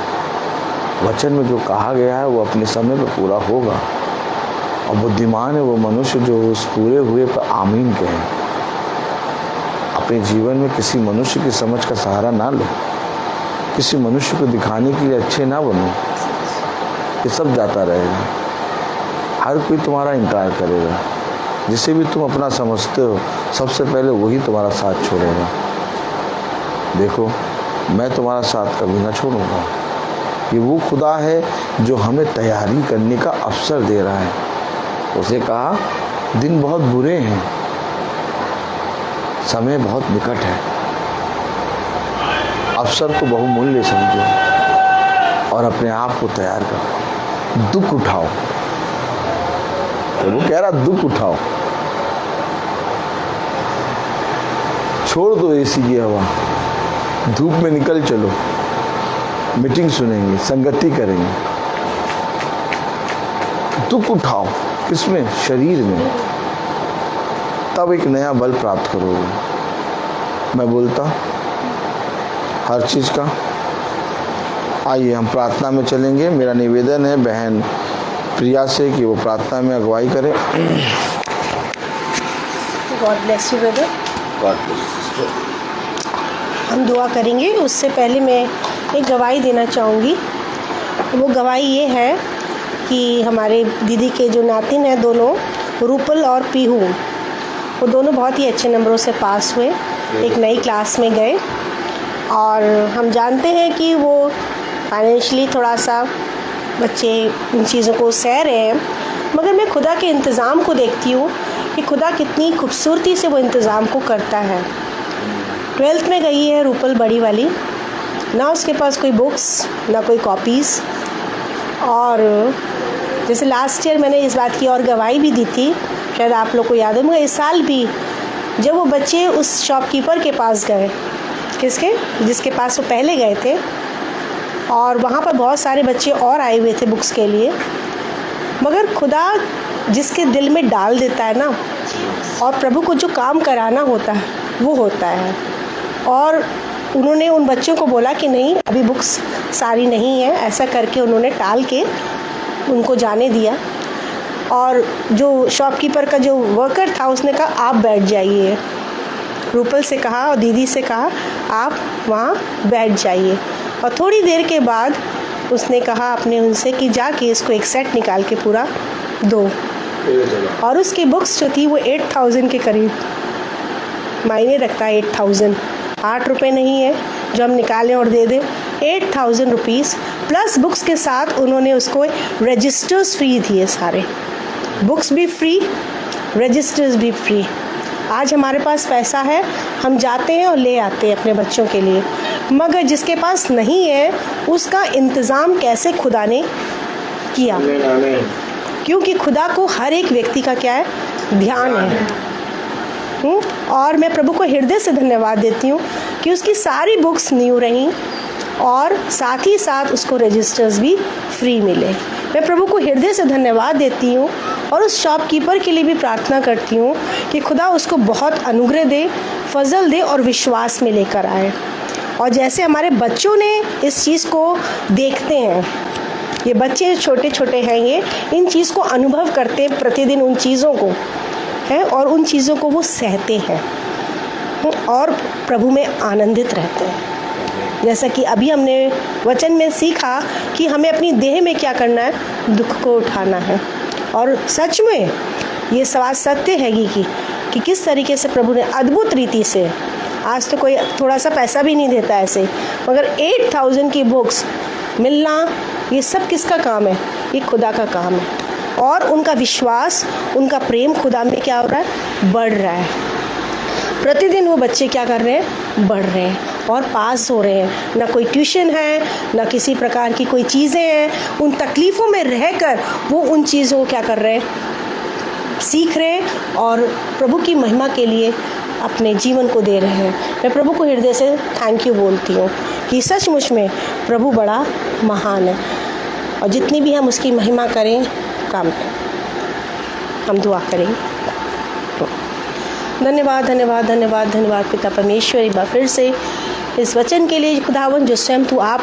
वचन में जो कहा गया है वो अपने समय पर पूरा होगा, और बुद्धिमान है वो मनुष्य जो उस पूरे हुए पर आमीन कहे। अपने जीवन में किसी मनुष्य की समझ का सहारा ना लो, किसी मनुष्य को दिखाने के लिए अच्छे ना बनो। ये सब जाता रहेगा, हर कोई तुम्हारा इनकार करेगा। जिसे भी तुम अपना समझते हो सबसे पहले वही तुम्हारा साथ छोड़ेगा। देखो, मैं तुम्हारा साथ कभी ना छोड़ूंगा। ये वो खुदा है जो हमें तैयारी करने का अवसर दे रहा है। उसे कहा दिन बहुत बुरे हैं, समय बहुत निकट है। अवसर को बहुमूल्य समझो और अपने आप को तैयार करो। दुख उठाओ, तो वो कह रहा दुख उठाओ, छोड़ दो एसी की हवा, धूप में निकल चलो, मीटिंग सुनेंगे, संगति करेंगे। दुख उठाओ, किसमें? शरीर में। तब एक नया बल प्राप्त करोगे। मैं बोलता हर चीज का। आइए हम प्रार्थना में चलेंगे। मेरा निवेदन है बहन प्रिया से कि वो प्रार्थना में अगुवाई करें। God bless you brother. हम दुआ करेंगे, उससे पहले मैं एक गवाही देना चाहूँगी। वो गवाही ये है कि हमारे दीदी के जो नातिन हैं दोनों, रूपल और पीहू, वो दोनों बहुत ही अच्छे नंबरों से पास हुए, एक नई क्लास में गए। और हम जानते हैं कि वो फाइनेंशियली थोड़ा सा बच्चे इन चीज़ों को सह रहे हैं, मगर मैं खुदा के इंतज़ाम को देखती हूँ कि खुदा कितनी खूबसूरती से वो इंतज़ाम को करता है। 12th में गई है रूपल बड़ी वाली, ना उसके पास कोई बुक्स ना कोई कॉपीज़। और जैसे लास्ट ईयर मैंने इस बात की और गवाही भी दी थी, शायद आप लोग को याद हो, मगर इस साल भी जब वो बच्चे उस शॉपकीपर के पास गए, जिसके पास वो पहले गए थे, और वहाँ पर बहुत सारे बच्चे और आए हुए थे बुक्स के लिए, मगर खुदा जिसके दिल में डाल देता है ना, और प्रभु को जो काम कराना होता है वो होता है। और उन्होंने उन बच्चों को बोला कि नहीं, अभी बुक्स सारी नहीं है, ऐसा करके उन्होंने टाल के उनको जाने दिया। और जो शॉपकीपर का जो वर्कर था उसने कहा आप बैठ जाइए, रूपल से कहा और दीदी से कहा आप वहाँ बैठ जाइए। और थोड़ी देर के बाद उसने कहा अपने उनसे कि जाके इसको एक सेट निकाल के पूरा दो। और उसकी बुक्स जो थी वो 8000 के करीब मायने रखता है। 8000 8 रुपये नहीं है जो हम निकालें और दे दें, 8000 रुपीज़ प्लस बुक्स के साथ उन्होंने उसको रजिस्टर्स फ्री दिए, सारे बुक्स भी फ्री, रजिस्टर्स भी फ्री। आज हमारे पास पैसा है, हम जाते हैं और ले आते हैं अपने बच्चों के लिए, मगर जिसके पास नहीं है उसका इंतज़ाम कैसे खुदा ने किया, क्योंकि खुदा को हर एक व्यक्ति का क्या है, ध्यान है। और मैं प्रभु को हृदय से धन्यवाद देती हूँ कि उसकी सारी बुक्स न्यू रहीं और साथ ही साथ उसको रजिस्टर्स भी फ्री मिले। मैं प्रभु को हृदय से धन्यवाद देती हूँ और उस शॉपकीपर के लिए भी प्रार्थना करती हूँ कि खुदा उसको बहुत अनुग्रह दे, फजल दे और विश्वास में लेकर आए। और जैसे हमारे बच्चों ने इस चीज़ को देखते हैं, ये बच्चे छोटे छोटे हैं, ये इन चीज़ को अनुभव करते हैं प्रतिदिन, उन चीज़ों को है और उन चीज़ों को वो सहते हैं और प्रभु में आनंदित रहते हैं। जैसा कि अभी हमने वचन में सीखा कि हमें अपनी देह में क्या करना है, दुख को उठाना है। और सच में ये सवाल सत्य है कि किस तरीके से प्रभु ने अद्भुत रीति से, आज तो कोई थोड़ा सा पैसा भी नहीं देता ऐसे, मगर 8000 की बुक्स मिलना, ये सब किसका काम है, ये खुदा का काम है। और उनका विश्वास, उनका प्रेम खुदा में क्या हो रहा है, बढ़ रहा है। प्रतिदिन वो बच्चे क्या कर रहे हैं, बढ़ रहे हैं और पास हो रहे हैं। ना कोई ट्यूशन है, ना किसी प्रकार की कोई चीज़ें हैं। उन तकलीफ़ों में रहकर वो उन चीज़ों को क्या कर रहे हैं, सीख रहे हैं और प्रभु की महिमा के लिए अपने जीवन को दे रहे हैं। मैं प्रभु को हृदय से थैंक यू बोलती हूँ कि सचमुच में प्रभु बड़ा महान है और जितनी भी हम उसकी महिमा करें कम है। हम दुआ करेंगे। धन्यवाद धन्यवाद धन्यवाद धन्यवाद पिता परमेश्वर, एक बार फिर से इस वचन के लिए खुदावन, जो स्वयं तू आप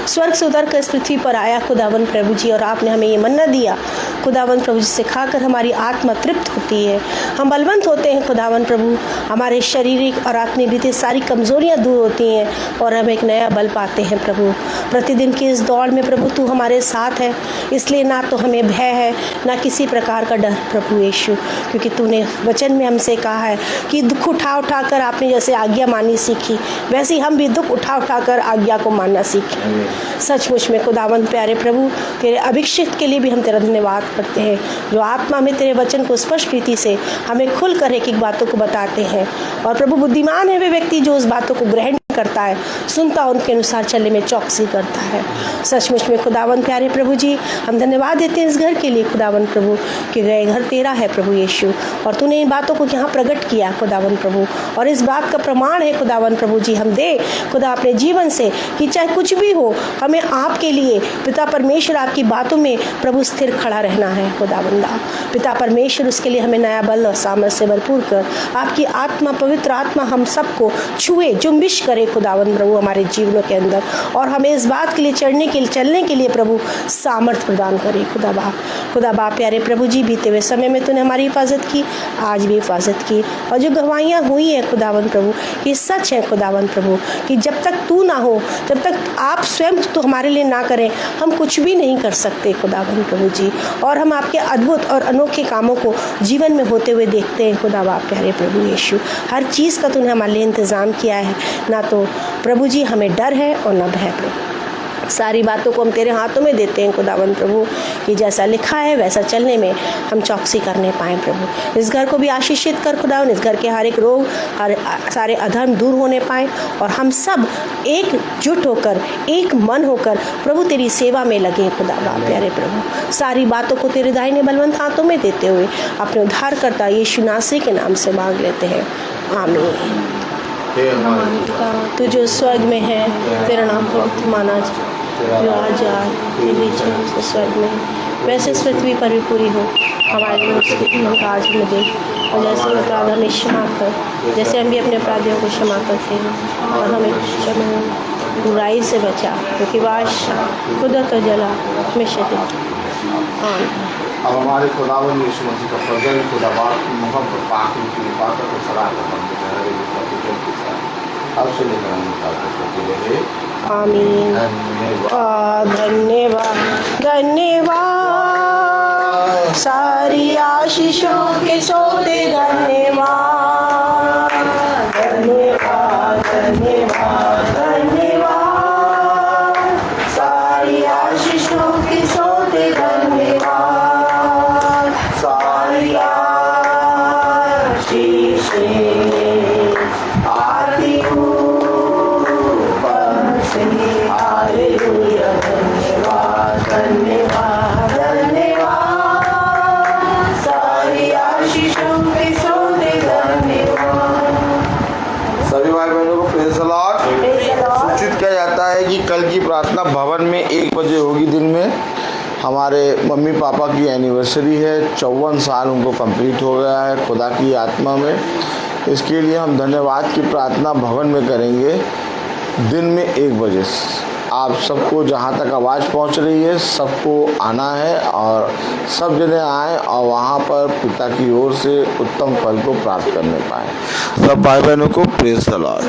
स्वर्ग से उतर कर इस पृथ्वी पर आया खुदावन प्रभु जी, और आपने हमें ये मन्ना दिया खुदावन प्रभु जी, से खाकर हमारी आत्मा तृप्त होती है, हम बलवंत होते हैं खुदावन प्रभु, हमारे शारीरिक और आत्मिक बीते सारी कमज़ोरियाँ दूर होती हैं और हम एक नया बल पाते हैं प्रभु। प्रतिदिन की इस दौड़ में प्रभु तू हमारे साथ है, इसलिए ना तो हमें भय है ना किसी प्रकार का डर प्रभु यीशु, क्योंकि तूने वचन में हमसे कहा है कि दुख उठा उठा कर आपने जैसे आज्ञा मानी सीखी, वैसे ही हम भी दुख उठा उठा कर आज्ञा को मानना सीखें। सचमुच में खुदावंद प्यारे प्रभु, तेरे अभिषेक के लिए भी हम तेरा धन्यवाद करते हैं, जो आत्मा में तेरे वचन को स्पष्ट रीति से हमें खुलकर एक एक बातों को बताते हैं। और प्रभु बुद्धिमान है वे व्यक्ति जो उस बातों को ग्रहण करता है, सुनता उनके अनुसार चलने में चौकसी करता है। सचमुच में खुदावंद प्यारे प्रभु जी, हम धन्यवाद देते हैं इस घर के लिए खुदावंद प्रभु, कि गए घर तेरा है प्रभु यीशु, और तूने इन बातों को यहाँ प्रकट किया खुदावंद प्रभु, और इस बात का प्रमाण है खुदावंद प्रभु जी, हम दे खुदा अपने जीवन से कि चाहे कुछ भी हो, हमें आपके लिए पिता परमेश्वर आपकी बातों में प्रभु स्थिर खड़ा रहना है खुदावंदा। पिता परमेश्वर उसके लिए हमें नया बल और सामर्थ्य से भरपूर कर आपकी आत्मा, पवित्र आत्मा हम सबको छुए, जुम्बिश करे खुदावंद प्रभु हमारे जीवनों के अंदर, और हमें इस बात के लिए चलने के लिए प्रभु सामर्थ्य प्रदान करे खुदा बा प्यारे प्रभु जी, बीते हुए समय में तूने हमारी हिफाजत की, आज भी हिफाजत की, और जो गवाहियाँ हुई हैं खुदावंद प्रभु, ये सच है खुदावंद प्रभु, कि जब तक तू ना हो, जब तक आप स्वयं तो हमारे लिए ना करें, हम कुछ भी नहीं कर सकते खुदावंद प्रभु जी। और हम आपके अद्भुत और अनोखे कामों को जीवन में होते हुए देखते हैं खुदा बा प्यारे प्रभु यीशु। हर चीज़ का तूने हमारे लिए इंतज़ाम किया है, ना तो प्रभु जी हमें डर है और न भय प्रभु। सारी बातों को हम तेरे हाथों में देते हैं खुदावंद प्रभु, कि जैसा लिखा है वैसा चलने में हम चौकसी करने पाएँ प्रभु। इस घर को भी आशीषित कर खुदावंद, इस घर के हर एक रोग, हर सारे अधर्म दूर होने पाएँ, और हम सब एकजुट होकर, एक मन होकर प्रभु तेरी सेवा में लगे खुदा बाप प्यारे प्रभु। सारी बातों को तेरे दाहिने बलवंत हाथों में देते हुए अपने उद्धारकर्ता यीशु नासरी के नाम से मांग लेते हैं, आमीन। तू जो स्वर्ग में है, तेरा नाम पवित्र माना जाए, जो आज तेरी इच्छा स्वर्ग में वैसे इस पृथ्वी पर भी पूरी हो। हमारे लोग आज हमें दे, और जैसे अपराध हमें क्षमा कर, जैसे हम भी अपने अपराधियों को क्षमा करते हैं, और हमें क्षमा बुराई से बचा, क्योंकि बादशाह कुदरत और जला हमेशा दे। अब हमारे खुदावंद यीशु मसीह का फजल, खुदा बाप की मोहब्बत, पाक की बातों को सलाह अब से लेकर आमीन। धन्यवाद धन्यवाद, सारी आशीषों के सोते धन्यवाद, धन्यवाद धन्यवाद धन्यवाद, सारी आशीषों के सोते धन्यवाद, सारी आशीषें आती हूँ हालेलुया। धन्यवाद धन्यवाद धन्यवाद, सारी आशीषों के सोते धन्यवाद। सभी भाई बहनों को प्रेज़ द लॉर्ड। सूचित किया जाता है कि कल की प्रार्थना भवन में 1 बजे होगी दिन में। हमारे मम्मी पापा की एनिवर्सरी है, 54 साल उनको कंप्लीट हो गया है खुदा की आत्मा में। इसके लिए हम धन्यवाद की प्रार्थना भवन में करेंगे दिन में 1 बजे। आप सबको जहाँ तक आवाज़ पहुँच रही है सबको आना है, और सब जने आएँ और वहाँ पर पिता की ओर से उत्तम फल को प्राप्त करने पाएँ। सब भाई बहनों को प्रेज़ द लॉर्ड।